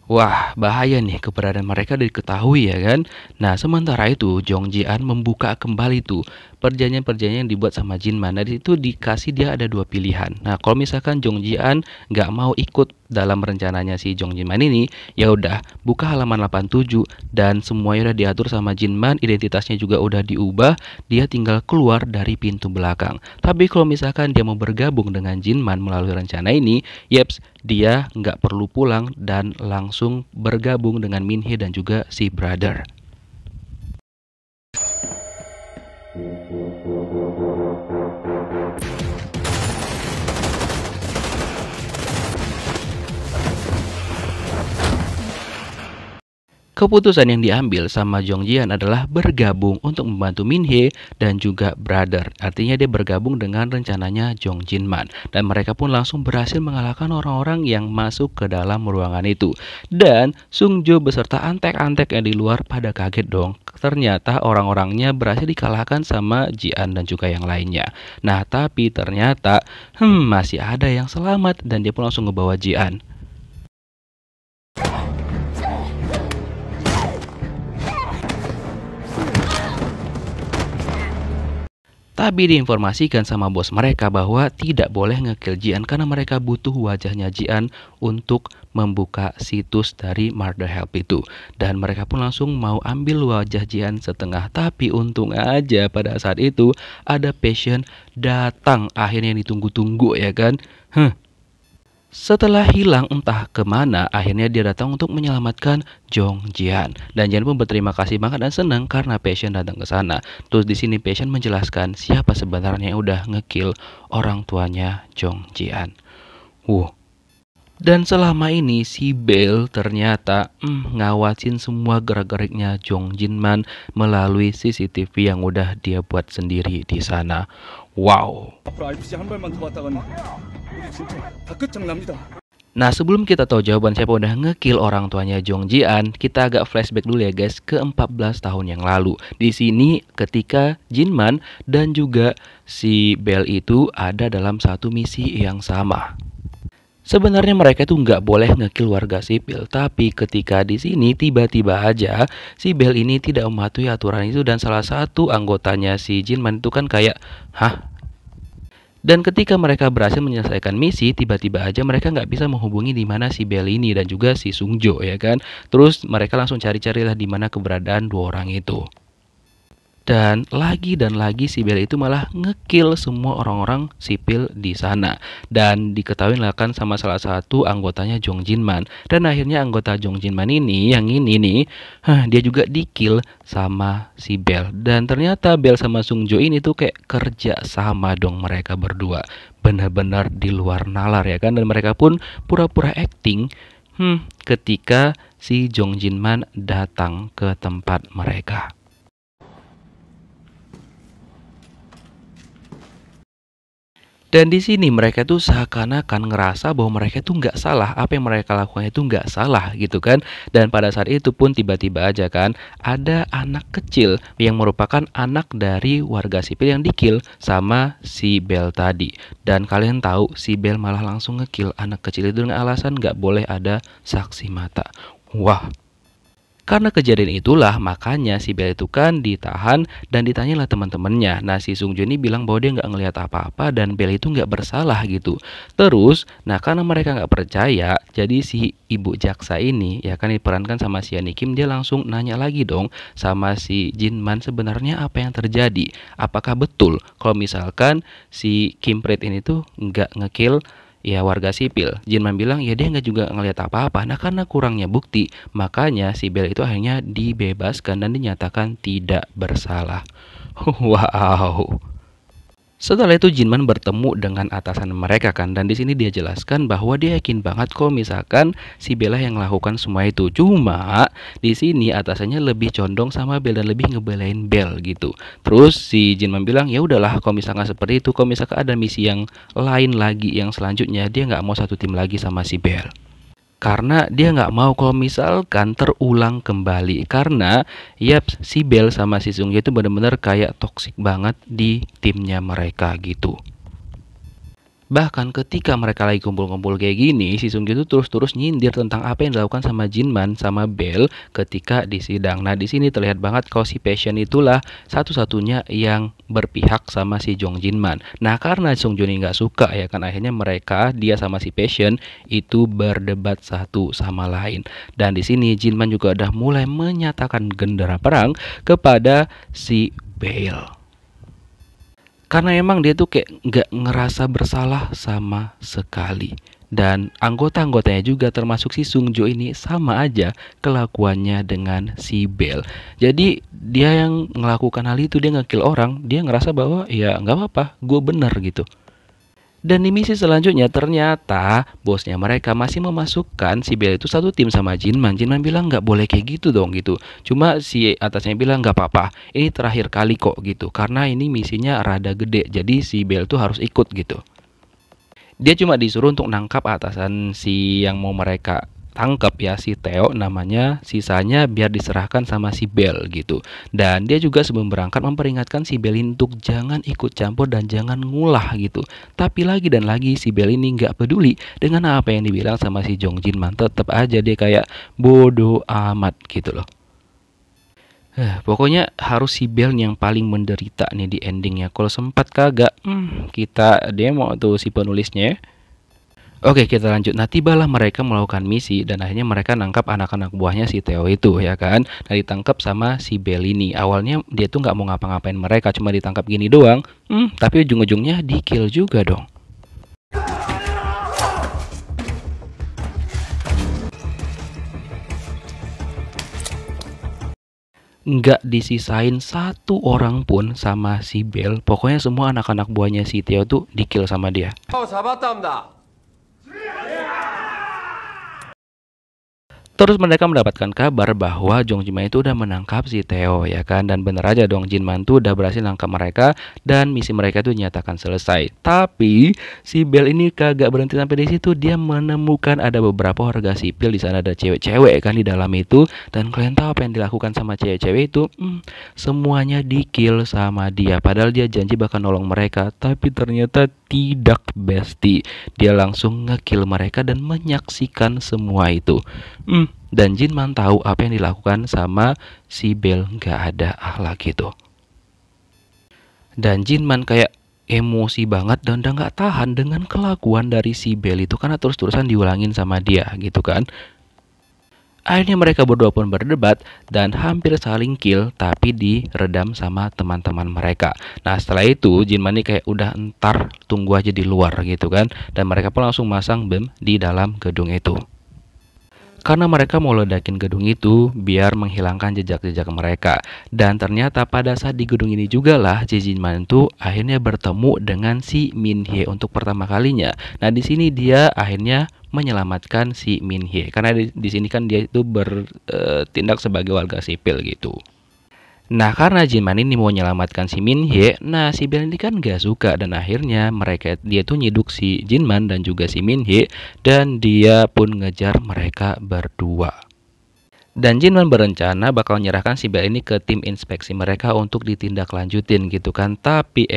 Wah, bahaya nih keberadaan mereka diketahui ya kan. Nah, sementara itu Jong Ji-an membuka kembali tuh perjanjian-perjanjian yang dibuat sama Jinman. Dari itu dikasih dia ada dua pilihan. Nah, kalau misalkan Jong Ji-an nggak mau ikut dalam rencananya si Jong Jinman ini, ya udah buka halaman 87 dan semuanya udah diatur sama Jinman, identitasnya juga udah diubah, dia tinggal keluar dari pintu belakang. Tapi kalau misalkan dia mau bergabung dengan Jinman melalui rencana ini, yeps, dia nggak perlu pulang dan langsung bergabung dengan Min-hee dan juga si brother. Keputusan yang diambil sama Jong Ji-an adalah bergabung untuk membantu Min-hee dan juga brother. Artinya dia bergabung dengan rencananya Jong Jinman. Dan mereka pun langsung berhasil mengalahkan orang-orang yang masuk ke dalam ruangan itu. Dan Sung Jo beserta antek-antek yang di luar pada kaget dong. Ternyata orang-orangnya berhasil dikalahkan sama Ji-an dan juga yang lainnya. Nah, tapi ternyata masih ada yang selamat dan dia pun langsung ngebawa Ji-an. Tapi diinformasikan sama bos mereka bahwa tidak boleh ngekill Ji-an karena mereka butuh wajahnya Ji-an untuk membuka situs dari Murder Help itu. Dan mereka pun langsung mau ambil wajah Ji-an setengah. Tapi untung aja pada saat itu ada Passion datang, akhirnya yang ditunggu-tunggu ya kan. Setelah hilang entah kemana, akhirnya dia datang untuk menyelamatkan Jong Ji-an. Dan Ji-an pun berterima kasih banget dan senang karena Passion datang ke sana. Terus di sini Passion menjelaskan siapa sebenarnya yang udah ngekill orang tuanya Jong Ji-an. Dan selama ini si Bell ternyata ngawasin semua gerak-geriknya Jong Jinman melalui CCTV yang udah dia buat sendiri di sana. Wow. Nah, sebelum kita tahu jawaban siapa udah ngekill orang tuanya Jong Ji-an, kita agak flashback dulu ya guys ke 14 tahun yang lalu. Di sini ketika Jinman dan juga si Bell itu ada dalam satu misi yang sama. Sebenarnya mereka tuh nggak boleh ngekill warga sipil, tapi ketika di sini tiba-tiba aja si Bell ini tidak mematuhi aturan itu dan salah satu anggotanya si Jinman itu kan kayak, Dan ketika mereka berhasil menyelesaikan misi, tiba-tiba aja mereka nggak bisa menghubungi di mana si Bell ini dan juga si Sung Jo ya kan. Terus mereka langsung cari-carilah di mana keberadaan dua orang itu. Dan lagi si Bell itu malah ngekill semua orang-orang sipil di sana. Dan diketahui kan sama salah satu anggotanya Jong Jinman. Dan akhirnya anggota Jong Jinman ini, yang ini nih, dia juga dikill sama si Bell. Dan ternyata Bell sama Sung Jo ini tuh kayak kerja sama dong mereka berdua. Benar-benar di luar nalar ya kan. Dan mereka pun pura-pura acting ketika si Jong Jinman datang ke tempat mereka. Dan di sini mereka tuh seakan-akan ngerasa bahwa mereka tuh nggak salah, apa yang mereka lakukan itu nggak salah gitu kan. Dan pada saat itu pun tiba-tiba aja kan ada anak kecil yang merupakan anak dari warga sipil yang dikill sama si Bell tadi. Dan kalian tahu si Bell malah langsung ngekill anak kecil itu dengan alasan nggak boleh ada saksi mata. Wah. Karena kejadian itulah makanya si Bell itu kan ditahan dan ditanyalah teman-temannya. Nah si Sung Jo ini bilang bahwa dia nggak ngelihat apa-apa dan Bell itu nggak bersalah gitu. Terus, nah karena mereka nggak percaya, jadi si ibu jaksa ini ya kan diperankan sama si Yani Kim, dia langsung nanya lagi dong sama si Jinman sebenarnya apa yang terjadi. Apakah betul kalau misalkan si Kim Prit ini tuh nggak ngekill ya warga sipil? Jinman bilang ya dia nggak juga ngelihat apa-apa. Nah karena kurangnya bukti, makanya si Bell itu akhirnya dibebaskan dan dinyatakan tidak bersalah. Wow. Setelah itu Jinman bertemu dengan atasan mereka kan, dan di sini dia jelaskan bahwa dia yakin banget kalau misalkan si Bella yang melakukan semua itu. Cuma di sini atasannya lebih condong sama Bell dan lebih ngebelain Bell gitu. Terus si Jinman bilang ya udahlah kalau misalkan seperti itu, kalau misalkan ada misi yang lain lagi yang selanjutnya dia nggak mau satu tim lagi sama si Bell. Karena dia nggak mau kalau misalkan terulang kembali. Karena si Bell sama si Sung Jo itu benar-benar kayak toksik banget di timnya mereka gitu. Bahkan ketika mereka lagi kumpul-kumpul kayak gini, si Sung Gi itu terus-terus nyindir tentang apa yang dilakukan sama Jinman sama Bell ketika di sidang. Nah, di sini terlihat banget kalau si Passion itulah satu-satunya yang berpihak sama si Jong Jinman. Nah, karena Sung Joon nggak suka ya kan, akhirnya mereka, dia sama si Passion itu berdebat satu sama lain. Dan di sini Jinman juga udah mulai menyatakan gendera perang kepada si Bell. Karena emang dia tuh kayak nggak ngerasa bersalah sama sekali. Dan anggota-anggotanya juga termasuk si Sung Jo ini sama aja kelakuannya dengan si Bell. Jadi dia yang melakukan hal itu, dia nge-kill orang, dia ngerasa bahwa ya nggak apa-apa, gue bener gitu. Dan di misi selanjutnya ternyata bosnya mereka masih memasukkan si Bell itu satu tim sama Jinman. Jinman bilang nggak boleh kayak gitu dong gitu. Cuma si atasnya bilang nggak apa-apa, ini terakhir kali kok gitu. Karena ini misinya rada gede, jadi si Bell tuh harus ikut gitu. Dia cuma disuruh untuk nangkap atasan si yang mau mereka tangkap ya, si Theo namanya, sisanya biar diserahkan sama si Bell gitu. Dan dia juga sebelum berangkat memperingatkan si Bell untuk jangan ikut campur dan jangan ngulah gitu. Tapi lagi dan lagi si Bell ini nggak peduli dengan apa yang dibilang sama si Jong Jinman, tetap aja dia kayak bodoh amat gitu loh. Pokoknya harus si Bell yang paling menderita nih di endingnya. Kalau sempat kagak, kita demo tuh si penulisnya. Oke, kita lanjut. Nah, tibalah mereka melakukan misi dan akhirnya mereka nangkap anak-anak buahnya si Theo itu ya kan. Nah, ditangkap sama si Bell ini. Awalnya dia tuh nggak mau ngapa-ngapain mereka, cuma ditangkap gini doang. Tapi ujung-ujungnya di kill juga dong. Nggak disisain satu orang pun sama si Bell. Pokoknya semua anak-anak buahnya si Theo tuh di kill sama dia. Terus mereka mendapatkan kabar bahwa Jong Jinman itu udah menangkap si Theo ya kan. Dan bener aja dong, Jinman tuh udah berhasil nangkap mereka dan misi mereka tuh dinyatakan selesai. Tapi si Bell ini kagak berhenti sampai di situ. Dia menemukan ada beberapa warga sipil, di sana ada cewek-cewek kan di dalam itu. Dan kalian tahu apa yang dilakukan sama cewek-cewek itu? Semuanya di kill sama dia. Padahal dia janji bakal nolong mereka, tapi ternyata tidak, bestie. Dia langsung nge-kill mereka dan menyaksikan semua itu. Dan Jinman tahu apa yang dilakukan sama si Bell, nggak ada akhlak gitu. Dan Jinman kayak emosi banget dan udah nggak tahan dengan kelakuan dari si Bell itu karena terus-terusan diulangin sama dia gitu kan. Akhirnya mereka berdua pun berdebat dan hampir saling kill, tapi diredam sama teman-teman mereka. Nah, setelah itu Jinman ini kayak udah entar tunggu aja di luar gitu kan. Dan mereka pun langsung masang bom di dalam gedung itu. Karena mereka mau ledakin gedung itu biar menghilangkan jejak-jejak mereka. Dan ternyata pada saat di gedung ini juga lah Jinman itu akhirnya bertemu dengan si Min Hye untuk pertama kalinya. Nah, di sini dia akhirnya menyelamatkan si Min Hye karena di sini kan dia itu bertindak sebagai warga sipil gitu. Nah, karena Jinman ini mau menyelamatkan si Min Hye, nah si Bell ini kan gak suka dan akhirnya dia tuh nyiduk si Jinman dan juga si Min Hye dan dia pun ngejar mereka berdua. Dan Jinman berencana bakal menyerahkan si Bell ini ke tim inspeksi mereka untuk ditindaklanjutin gitu kan. Tapi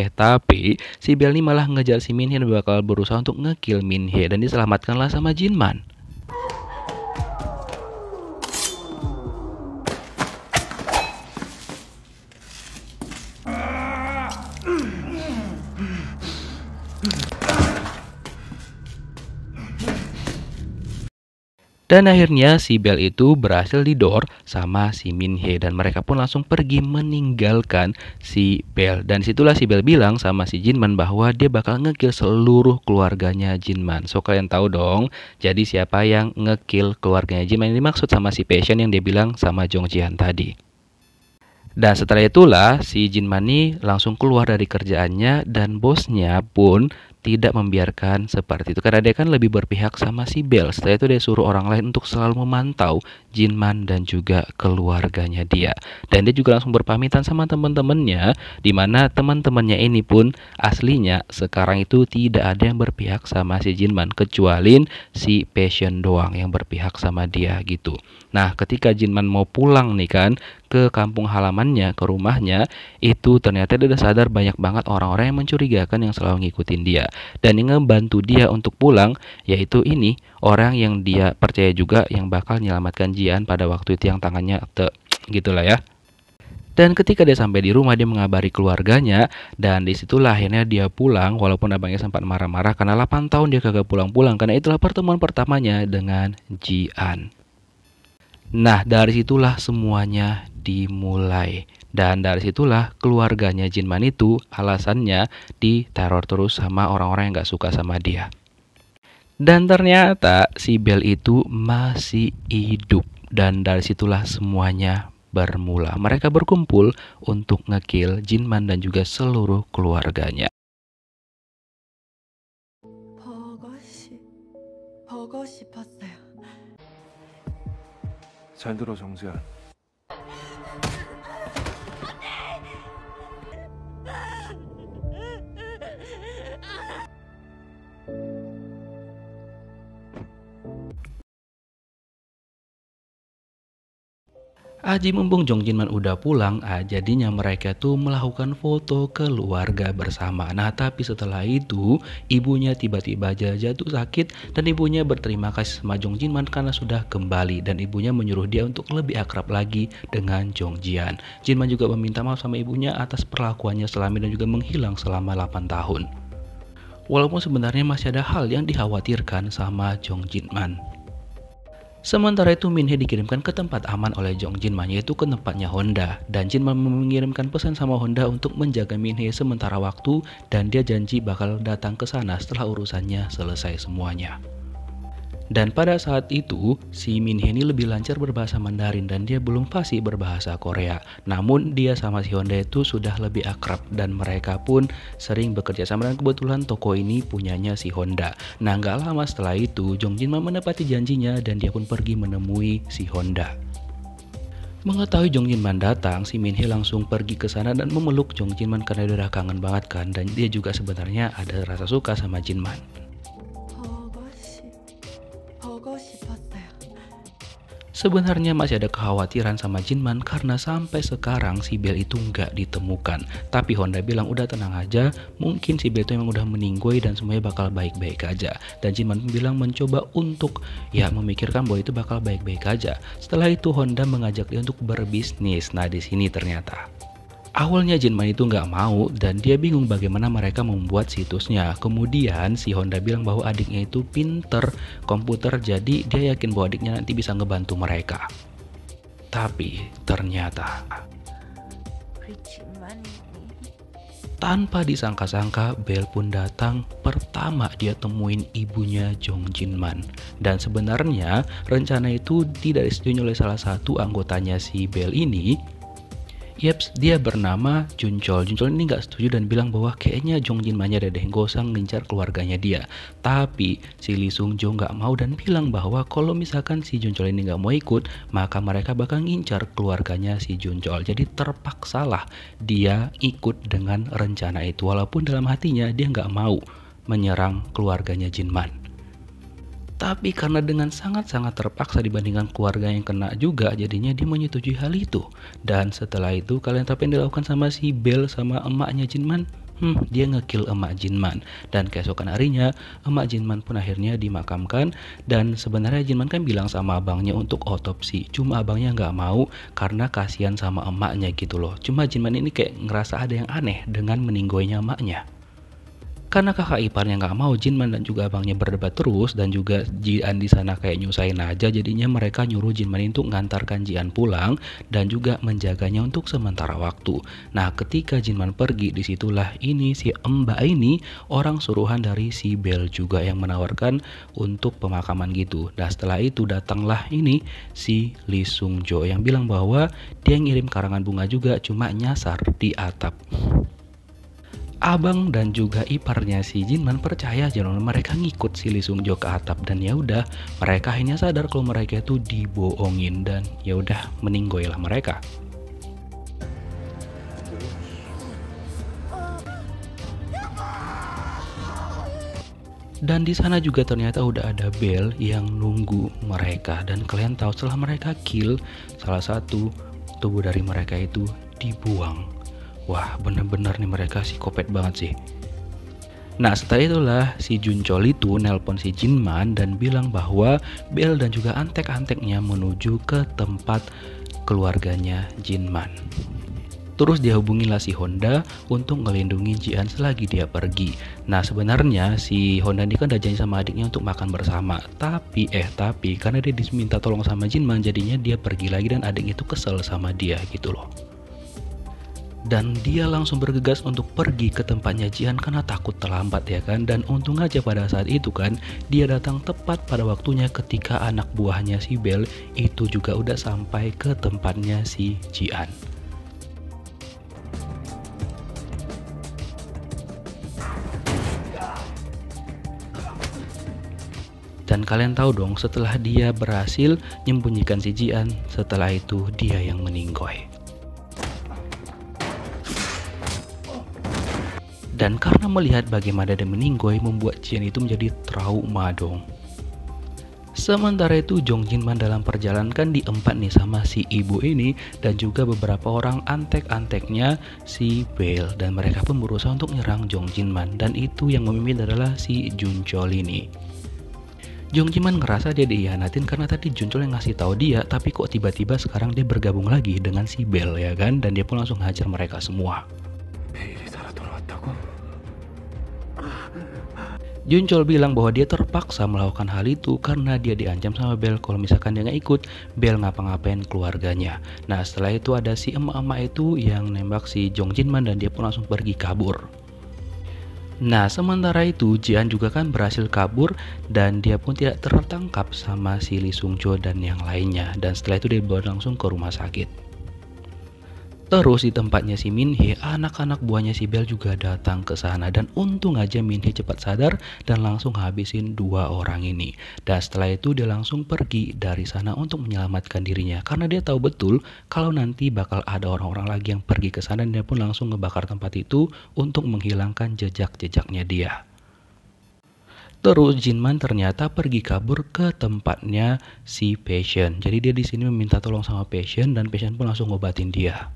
si Bell ini malah ngejar si Min Hye dan bakal berusaha untuk nge-kill Min Hye dan diselamatkanlah sama Jinman. Dan akhirnya si Bell itu berhasil didor sama si Min Hye dan mereka pun langsung pergi meninggalkan si Bell. Dan situlah si Bell bilang sama si Jinman bahwa dia bakal nge-kill seluruh keluarganya Jinman. So kalian tahu dong, jadi siapa yang nge-kill keluarganya Jinman ini maksud sama si Passion yang dia bilang sama Jong Jihan tadi. Dan setelah itulah si Jinman ini langsung keluar dari kerjaannya dan bosnya pun tidak membiarkan seperti itu karena dia kan lebih berpihak sama si Bell. Setelah itu dia suruh orang lain untuk selalu memantau Jinman dan juga keluarganya dia. Dan dia juga langsung berpamitan sama teman-temannya, dimana teman-temannya ini pun aslinya sekarang itu tidak ada yang berpihak sama si Jinman kecuali si Passion doang yang berpihak sama dia gitu. Nah, ketika Jinman mau pulang nih kan ke kampung halamannya, ke rumahnya, itu ternyata dia udah sadar banyak banget orang-orang yang mencurigakan yang selalu ngikutin dia. Dan yang ngebantu dia untuk pulang yaitu ini orang yang dia percaya juga yang bakal menyelamatkan Jian pada waktu itu yang tangannya gitulah ya. Dan ketika dia sampai di rumah dia mengabari keluarganya dan disitulah akhirnya dia pulang walaupun abangnya sempat marah-marah karena 8 tahun dia kagak pulang-pulang karena itulah pertemuan pertamanya dengan Jian. Nah dari situlah semuanya dimulai dan dari situlah keluarganya Jinman itu alasannya diteror terus sama orang-orang yang gak suka sama dia. Dan ternyata si Bell itu masih hidup dan dari situlah semuanya bermula. Mereka berkumpul untuk ngekill Jinman dan juga seluruh keluarganya. 보고 싶었어요. 잘 들어 정지한. Aji mumpung Jong Jinman udah pulang, jadinya mereka tuh melakukan foto keluarga bersama. Nah tapi setelah itu ibunya tiba-tiba aja jatuh sakit dan ibunya berterima kasih sama Jong Jinman karena sudah kembali dan ibunya menyuruh dia untuk lebih akrab lagi dengan Jong Jian. Jinman juga meminta maaf sama ibunya atas perlakuannya selama dan juga menghilang selama 8 tahun. Walaupun sebenarnya masih ada hal yang dikhawatirkan sama Jong Jinman. Sementara itu Min Hee dikirimkan ke tempat aman oleh Jong Jinman yaitu ke tempatnya Honda dan Jinman mengirimkan pesan sama Honda untuk menjaga Min Hee sementara waktu dan dia janji bakal datang ke sana setelah urusannya selesai semuanya. Dan pada saat itu si Min Hee ini lebih lancar berbahasa Mandarin dan dia belum fasih berbahasa Korea. Namun dia sama si Honda itu sudah lebih akrab dan mereka pun sering bekerja sama dan kebetulan toko ini punyanya si Honda. Nah gak lama setelah itu Jong Jinman menepati janjinya dan dia pun pergi menemui si Honda. Mengetahui Jong Jinman datang, si Min Hee langsung pergi ke sana dan memeluk Jong Jinman karena dia udah kangen banget kan dan dia juga sebenarnya ada rasa suka sama Jinman. Sebenarnya masih ada kekhawatiran sama Jinman karena sampai sekarang si Bell itu nggak ditemukan. Tapi Honda bilang udah tenang aja, mungkin si Bell itu memang udah meninggoy dan semuanya bakal baik-baik aja. Dan Jinman bilang mencoba untuk memikirkan bahwa itu bakal baik-baik aja. Setelah itu Honda mengajak dia untuk berbisnis. Nah di sini ternyata awalnya Jinman itu nggak mau dan dia bingung bagaimana mereka membuat situsnya. Kemudian si Honda bilang bahwa adiknya itu pinter komputer jadi dia yakin bahwa adiknya nanti bisa ngebantu mereka. Tapi ternyata tanpa disangka-sangka Bell pun datang. Pertama dia temuin ibunya Jong Jinman. Dan sebenarnya rencana itu tidak disetujui oleh salah satu anggotanya si Bell ini. Yeps, dia bernama Junchol. Junchol ini nggak setuju dan bilang bahwa kayaknya Jong Jinman-nya ada deh, gak usah ngincar keluarganya dia. Tapi si Lee Sung Jo nggak mau dan bilang bahwa kalau misalkan si Junchol ini nggak mau ikut, maka mereka bakal ngincar keluarganya si Junchol. Jadi terpaksalah dia ikut dengan rencana itu, walaupun dalam hatinya dia nggak mau menyerang keluarganya Jinman. Tapi karena dengan sangat-sangat terpaksa dibandingkan keluarga yang kena juga, jadinya dia menyetujui hal itu. Dan setelah itu kalian tahu apa yang dilakukan sama si Bell sama emaknya Jinman? Dia ngekill emak Jinman. Dan keesokan harinya emak Jinman pun akhirnya dimakamkan. Dan sebenarnya Jinman kan bilang sama abangnya untuk otopsi. Cuma abangnya nggak mau karena kasihan sama emaknya gitu loh. Cuma Jinman ini kayak ngerasa ada yang aneh dengan meninggoynya emaknya. Karena kakak iparnya nggak mau, Jinman dan juga abangnya berdebat terus dan juga Jian di sana kayak nyusahin aja. Jadinya mereka nyuruh Jinman untuk ngantarkan Jian pulang dan juga menjaganya untuk sementara waktu. Nah ketika Jinman pergi, disitulah ini si Mbak ini orang suruhan dari si Bell juga yang menawarkan untuk pemakaman gitu. Nah setelah itu datanglah ini si Lee Sung Jo yang bilang bahwa dia ngirim karangan bunga juga cuma nyasar di atap. Abang dan juga iparnya si Jinman percaya aja mereka ngikut si Lee Sung Jo ke atap dan ya udah mereka akhirnya sadar kalau mereka itu dibohongin dan ya udah meninggoylah mereka. Dan di sana juga ternyata udah ada Bell yang nunggu mereka dan kalian tahu setelah mereka kill salah satu tubuh dari mereka itu dibuang. Wah bener-bener nih mereka psikopat banget sih. Nah setelah itulah si Junchol itu nelpon si Jinman dan bilang bahwa Bell dan juga antek-anteknya menuju ke tempat keluarganya Jinman. Terus dia hubungilah si Honda untuk ngelindungin Jian selagi dia pergi. Nah sebenarnya si Honda ini kan udah janji sama adiknya untuk makan bersama. Tapi karena dia diminta tolong sama Jinman, jadinya dia pergi lagi dan adiknya itu kesel sama dia gitu loh. Dan dia langsung bergegas untuk pergi ke tempatnya Jian karena takut terlambat ya kan. Dan untung aja pada saat itu kan dia datang tepat pada waktunya ketika anak buahnya si Bell itu juga udah sampai ke tempatnya si Jian. Dan kalian tahu dong, setelah dia berhasil menyembunyikan si Jian, setelah itu dia yang meninggoy. Dan karena melihat bagaimana dia meninggoy, membuat Jian itu menjadi trauma dong. Sementara itu Jong Jinman dalam perjalanan kan diempat nih sama si ibu ini dan juga beberapa orang antek-anteknya si Bell, dan mereka pun berusaha untuk menyerang Jong Jinman, dan itu yang memimpin adalah si Junchol ini. Jong Jinman ngerasa dia dihianatin karena tadi Junchol yang ngasih tahu dia, tapi kok tiba-tiba sekarang dia bergabung lagi dengan si Bell ya kan, dan dia pun langsung hajar mereka semua. Junchol bilang bahwa dia terpaksa melakukan hal itu karena dia diancam sama Bell kalau misalkan dia nggak ikut, Bell ngapa-ngapain keluarganya. Nah setelah itu ada si emak-emak itu yang nembak si Jong Jinman dan dia pun langsung pergi kabur. Nah sementara itu Jian juga kan berhasil kabur dan dia pun tidak tertangkap sama si Lee Sung Jo dan yang lainnya, dan setelah itu dia dibawa langsung ke rumah sakit. Terus di tempatnya si Min Hee, anak-anak buahnya si Bell juga datang ke sana, dan untung aja Min Hee cepat sadar dan langsung habisin dua orang ini. Dan setelah itu dia langsung pergi dari sana untuk menyelamatkan dirinya karena dia tahu betul kalau nanti bakal ada orang-orang lagi yang pergi ke sana, dan dia pun langsung ngebakar tempat itu untuk menghilangkan jejak-jejaknya dia. Terus Jinman ternyata pergi kabur ke tempatnya si Passion. Jadi dia di sini meminta tolong sama Passion dan Passion pun langsung ngobatin dia.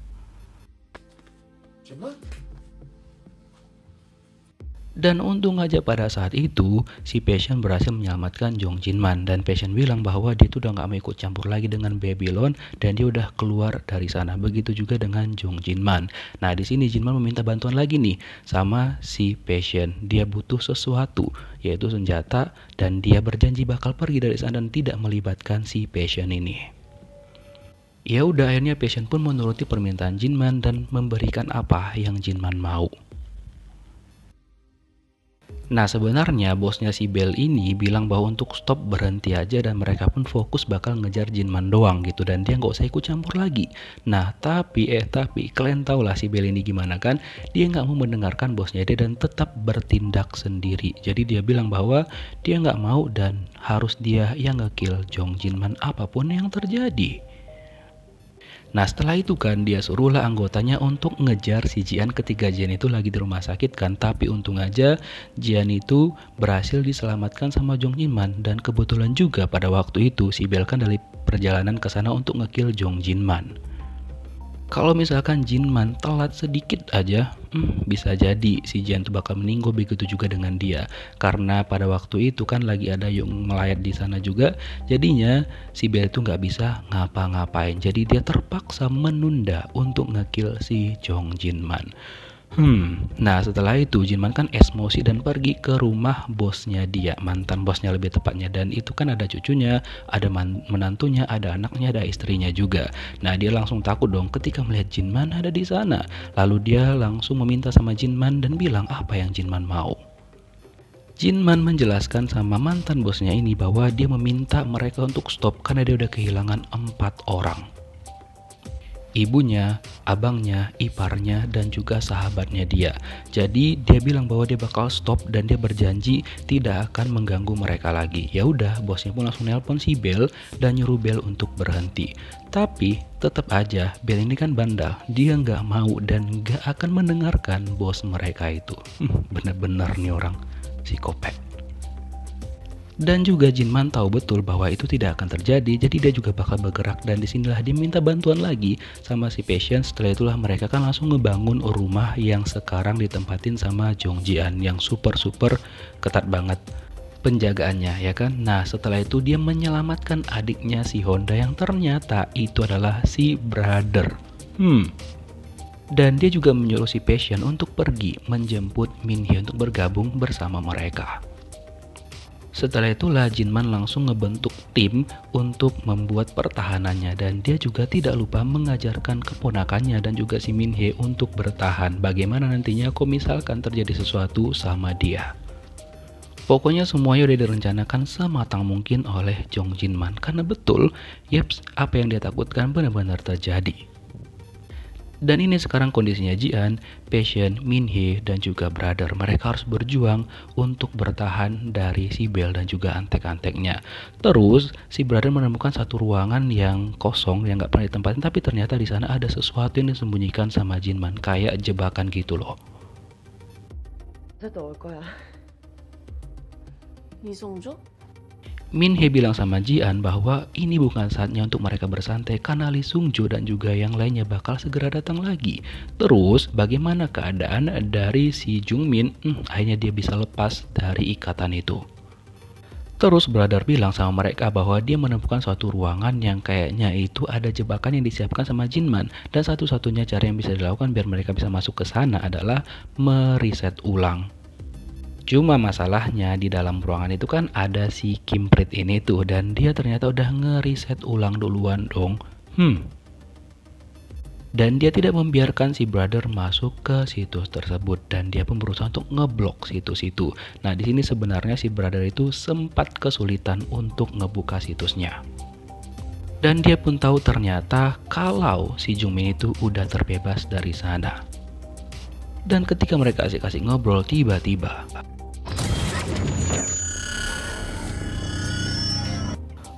Dan untung aja pada saat itu si Passion berhasil menyelamatkan Jong Jinman, dan Passion bilang bahwa dia tuh udah gak mau ikut campur lagi dengan Babylon dan dia udah keluar dari sana. Begitu juga dengan Jong Jinman. Nah di sini Jinman meminta bantuan lagi nih sama si Passion. Dia butuh sesuatu yaitu senjata dan dia berjanji bakal pergi dari sana dan tidak melibatkan si Passion ini. Ya udah akhirnya Passion pun menuruti permintaan Jinman dan memberikan apa yang Jinman mau. Nah sebenarnya bosnya si Bell ini bilang bahwa untuk stop, berhenti aja, dan mereka pun fokus bakal ngejar Jinman doang gitu, dan dia nggak usah ikut campur lagi. Nah tapi kalian tau lah si Bell ini gimana kan, dia nggak mau mendengarkan bosnya dia dan tetap bertindak sendiri. Jadi dia bilang bahwa dia nggak mau dan harus dia yang nge-kill Jong Jinman apapun yang terjadi. Nah setelah itu kan dia suruhlah anggotanya untuk ngejar si Jian ketika Jian itu lagi di rumah sakit kan. Tapi untung aja Jian itu berhasil diselamatkan sama Jong Jinman, dan kebetulan juga pada waktu itu si Bell kan dari perjalanan ke sana untuk ngekill Jong Jinman. Kalau misalkan Jinman telat sedikit aja, bisa jadi si Jian tuh bakal meninggal, begitu juga dengan dia. Karena pada waktu itu kan lagi ada yang melayat di sana juga, jadinya si Bell itu nggak bisa ngapa-ngapain. Jadi dia terpaksa menunda untuk ngekill si Jong Jinman. Nah setelah itu Jinman kan emosi dan pergi ke rumah bosnya dia, mantan bosnya lebih tepatnya, dan itu kan ada cucunya, ada menantunya, ada anaknya, ada istrinya juga. Nah dia langsung takut dong ketika melihat Jinman ada di sana. Lalu dia langsung meminta sama Jinman dan bilang apa yang Jinman mau. Jinman menjelaskan sama mantan bosnya ini bahwa dia meminta mereka untuk stop karena dia udah kehilangan 4 orang. Ibunya, abangnya, iparnya, dan juga sahabatnya dia. Jadi dia bilang bahwa dia bakal stop dan dia berjanji tidak akan mengganggu mereka lagi. Ya udah, bosnya pun langsung nelpon si Bell dan nyuruh Bell untuk berhenti. Tapi tetap aja Bell ini kan bandel, dia nggak mau dan nggak akan mendengarkan bos mereka itu. Bener-bener nih orang psikopat. Dan juga Jinman tahu betul bahwa itu tidak akan terjadi, jadi dia juga bakal bergerak. Dan disinilah dia minta bantuan lagi sama si Passion. Setelah itulah mereka kan langsung ngebangun rumah yang sekarang ditempatin sama Jong Ji-an yang super ketat banget penjagaannya, ya kan. Nah setelah itu dia menyelamatkan adiknya si Honda yang ternyata itu adalah si Brother. Dan dia juga menyuruh si Passion untuk pergi menjemput Min-hye untuk bergabung bersama mereka. Setelah itulah Jinman langsung ngebentuk tim untuk membuat pertahanannya, dan dia juga tidak lupa mengajarkan keponakannya dan juga si Min-hye untuk bertahan. Bagaimana nantinya kalau misalkan terjadi sesuatu sama dia. Pokoknya semuanya udah direncanakan sematang mungkin oleh Jong Jinman, karena betul, yaps, apa yang dia takutkan benar-benar terjadi. Dan ini sekarang kondisinya Ji-an, Passion, Min-hye, dan juga Brother. Mereka harus berjuang untuk bertahan dari si Bell dan juga antek-anteknya. Terus si Brother menemukan satu ruangan yang kosong yang gak pernah ditempatin, tapi ternyata di sana ada sesuatu yang disembunyikan sama Jinman, kayak jebakan gitu loh. 이송조? Min-hye bilang sama Ji-an bahwa ini bukan saatnya untuk mereka bersantai karena Lee Sung-jo dan juga yang lainnya bakal segera datang lagi. Terus bagaimana keadaan dari si Jung-min? Akhirnya dia bisa lepas dari ikatan itu. Terus Brother bilang sama mereka bahwa dia menemukan suatu ruangan yang kayaknya itu ada jebakan yang disiapkan sama Jinman, dan satu-satunya cara yang bisa dilakukan biar mereka bisa masuk ke sana adalah mereset ulang. Cuma masalahnya di dalam ruangan itu kan ada si Kim Prit ini tuh, dan dia ternyata udah ngereset ulang duluan dong. Dan dia tidak membiarkan si Brother masuk ke situs tersebut, dan dia pun berusaha untuk ngeblok situs itu. Nah di sini sebenarnya si Brother itu sempat kesulitan untuk ngebuka situsnya. Dan dia pun tahu ternyata kalau si Jung-min itu udah terbebas dari sana. Dan ketika mereka asik-asik ngobrol, tiba-tiba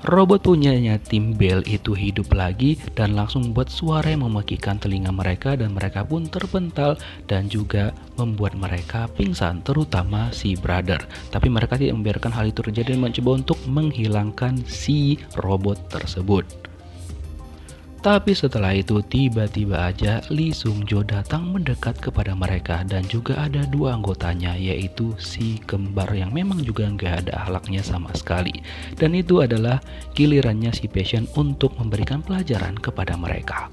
robot punyanya tim Bell itu hidup lagi dan langsung membuat suara yang memekikkan telinga mereka, dan mereka pun terpental dan juga membuat mereka pingsan, terutama si Brother. Tapi mereka tidak membiarkan hal itu terjadi dan mencoba untuk menghilangkan si robot tersebut. Tapi setelah itu tiba-tiba aja Lee Sung-jo datang mendekat kepada mereka, dan juga ada dua anggotanya, yaitu si kembar yang memang juga nggak ada akhlaknya sama sekali. Dan itu adalah gilirannya si Passion untuk memberikan pelajaran kepada mereka.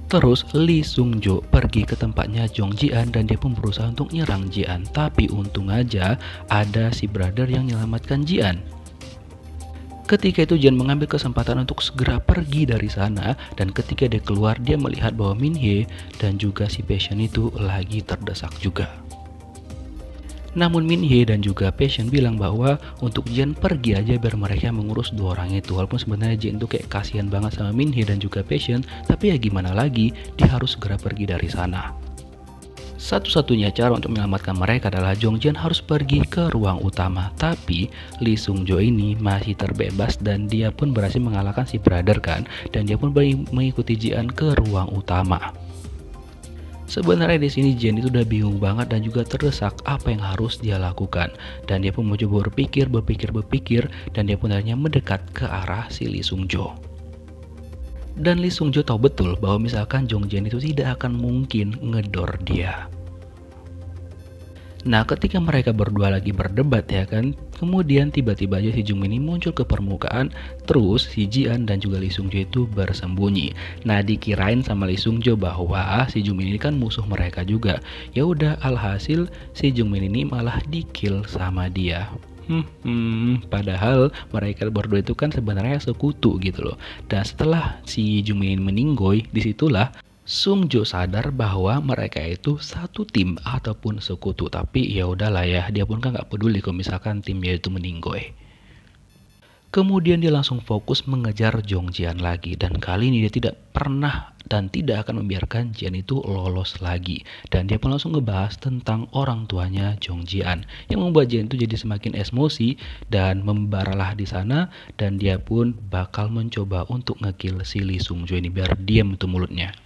Terus Lee Sung-jo pergi ke tempatnya Jong Ji-an dan dia pun berusaha untuk nyerang Ji-an. Tapi untung aja ada si Brother yang menyelamatkan Ji-an. Ketika itu Ji-an mengambil kesempatan untuk segera pergi dari sana, dan ketika dia keluar dia melihat bahwa Min-hye dan juga si Passion itu lagi terdesak juga. Namun Min-hye dan juga Passion bilang bahwa untuk Ji-an pergi aja biar mereka mengurus dua orang itu. Walaupun sebenarnya Ji-an tuh kayak kasihan banget sama Min-hye dan juga Passion, tapi ya gimana lagi, dia harus segera pergi dari sana. Satu-satunya cara untuk menyelamatkan mereka adalah Jong Ji-an harus pergi ke ruang utama. Tapi Lee Sung-jo ini masih terbebas dan dia pun berhasil mengalahkan si Brother kan, dan dia pun mengikuti Ji-an ke ruang utama. Sebenarnya di sini Ji-an itu udah bingung banget dan juga terdesak apa yang harus dia lakukan, dan dia pun mencoba berpikir dan dia pun akhirnya mendekat ke arah si Lee Sung-jo. Dan Lee Sung-jo tahu betul bahwa misalkan Jong Ji-an itu tidak akan mungkin ngedor dia. Nah ketika mereka berdua lagi berdebat ya kan, kemudian tiba-tiba aja si Jung-min ini muncul ke permukaan, terus si Ji-an dan juga Lee Sung-jo itu bersembunyi. Nah dikirain sama Lee Sung-jo bahwa si Jung-min ini kan musuh mereka juga. Ya udah, alhasil si Jung-min ini malah di-kill sama dia. Padahal mereka berdua itu kan sebenarnya sekutu gitu loh. Dan setelah si Jung-min meninggoy, disitulah Sung-jo sadar bahwa mereka itu satu tim ataupun sekutu. Tapi ya udahlah ya, dia pun kan nggak peduli kalau misalkan timnya itu meninggoy. Kemudian dia langsung fokus mengejar Jong Jian lagi, dan kali ini dia tidak pernah dan tidak akan membiarkan Jian itu lolos lagi. Dan dia pun langsung ngebahas tentang orang tuanya Jong Jian yang membuat Jian itu jadi semakin emosi dan membaralah di sana, dan dia pun bakal mencoba untuk ngekill si Lee Sung Jo ini biar diam itu mulutnya.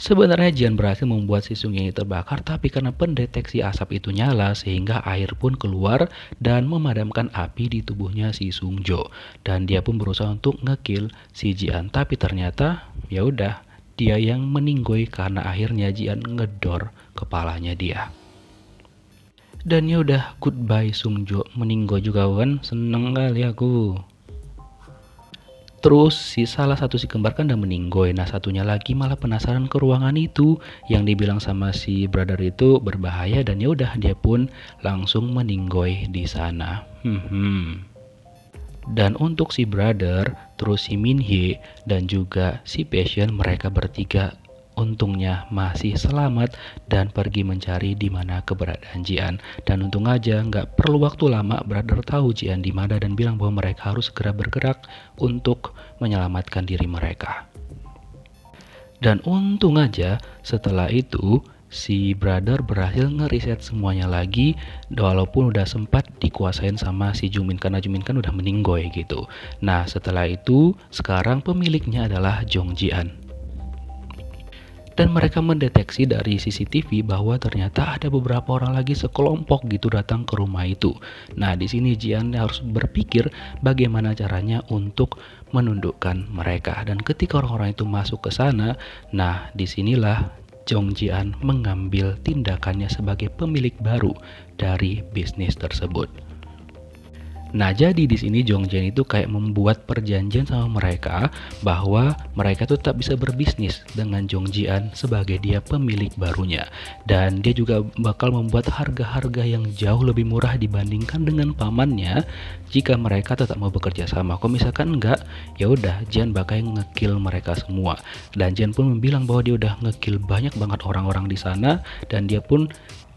Sebenarnya Jian berhasil membuat si Sung ini terbakar, tapi karena pendeteksi asap itu nyala sehingga air pun keluar dan memadamkan api di tubuhnya si Sung Jo. Dan dia pun berusaha untuk ngekill si Jian, tapi ternyata ya udah dia yang meninggoy karena akhirnya Jian ngedor kepalanya dia. Dan ya udah, goodbye Sung Jo, meninggoy juga kan, seneng kali aku. Terus salah satu si kembar kan udah meninggoy. Nah satunya lagi malah penasaran ke ruangan itu yang dibilang sama si brother itu berbahaya, dan ya udah dia pun langsung meninggoy di sana. Dan untuk si brother, terus si Min Hye dan juga si Passion, mereka bertiga untungnya masih selamat dan pergi mencari di mana keberadaan Jian. Dan untung aja nggak perlu waktu lama, brother tahu Jian di mana dan bilang bahwa mereka harus segera bergerak untuk menyelamatkan diri mereka. Dan untung aja setelah itu si brother berhasil ngeriset semuanya lagi, walaupun udah sempat dikuasain sama si Jumin karena Jumin kan udah meninggoy gitu. Nah setelah itu sekarang pemiliknya adalah Jong Jian. Dan mereka mendeteksi dari CCTV bahwa ternyata ada beberapa orang lagi sekelompok gitu datang ke rumah itu. Nah di sini Jian harus berpikir bagaimana caranya untuk menundukkan mereka. Dan ketika orang-orang itu masuk ke sana, nah disinilah Jong Jian mengambil tindakannya sebagai pemilik baru dari bisnis tersebut. Nah jadi di sini Jong Jian itu kayak membuat perjanjian sama mereka bahwa mereka tuh tetap bisa berbisnis dengan Jong Jian sebagai dia pemilik barunya, dan dia juga bakal membuat harga-harga yang jauh lebih murah dibandingkan dengan pamannya jika mereka tetap mau bekerja sama. Kalau misalkan enggak, ya udah Jian bakal ngekill mereka semua. Dan Jian pun bilang bahwa dia udah ngekill banyak banget orang-orang di sana, dan dia pun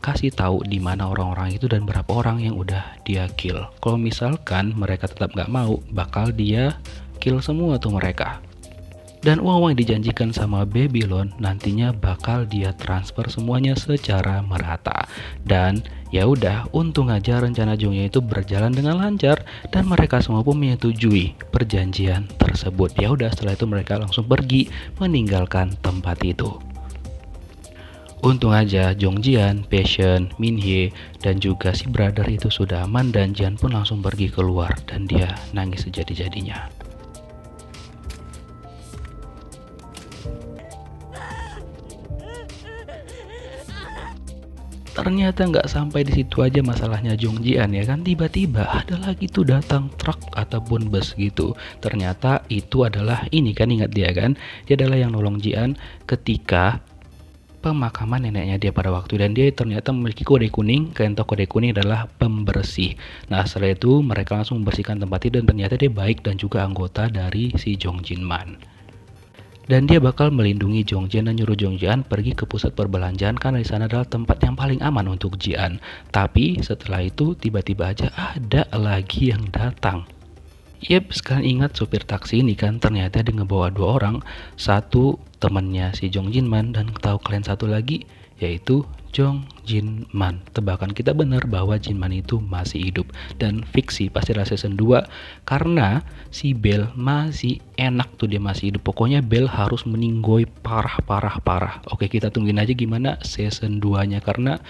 kasih tahu di mana orang-orang itu dan berapa orang yang udah dia kill. Kalau misalkan mereka tetap nggak mau, bakal dia kill semua tuh mereka. Dan uang yang dijanjikan sama Babylon nantinya bakal dia transfer semuanya secara merata. Dan ya udah, untung aja rencana Jongnya itu berjalan dengan lancar dan mereka semua pun menyetujui perjanjian tersebut. Ya udah, setelah itu mereka langsung pergi meninggalkan tempat itu. Untung aja Jong Jian, Passion, Min Hye, dan juga si brother itu sudah aman, dan Jian pun langsung pergi keluar dan dia nangis sejadi-jadinya. Ternyata nggak sampai di situ aja masalahnya Jong Jian ya kan, tiba-tiba ada lagi tuh datang truk ataupun bus gitu. Ternyata itu adalah ini kan, ingat dia kan, dia adalah yang nolong Jian ketika pemakaman neneknya dia pada waktu, dan dia ternyata memiliki kode kuning. Kentok kode kuning adalah pembersih. Nah setelah itu mereka langsung membersihkan tempat itu, dan ternyata dia baik dan juga anggota dari si Jong Jinman. Dan dia bakal melindungi Jong Jian dan nyuruh Jong Jian pergi ke pusat perbelanjaan karena di sana adalah tempat yang paling aman untuk Jian. Tapi setelah itu tiba-tiba aja ada lagi yang datang. Yep, sekalian ingat supir taksi ini kan, ternyata dia ngebawa 2 orang, satu temannya si Jong Jinman, dan tahu kalian satu lagi yaitu Jong Jinman. Tebakan kita benar bahwa Jinman itu masih hidup, dan fiksi pastilah season 2 karena si Bell masih enak tuh, dia masih hidup. Pokoknya Bell harus meninggoy parah. Oke, kita tungguin aja gimana season 2 nya karena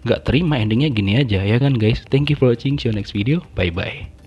nggak terima endingnya gini aja ya kan guys. Thank you for watching, see you next video, bye bye.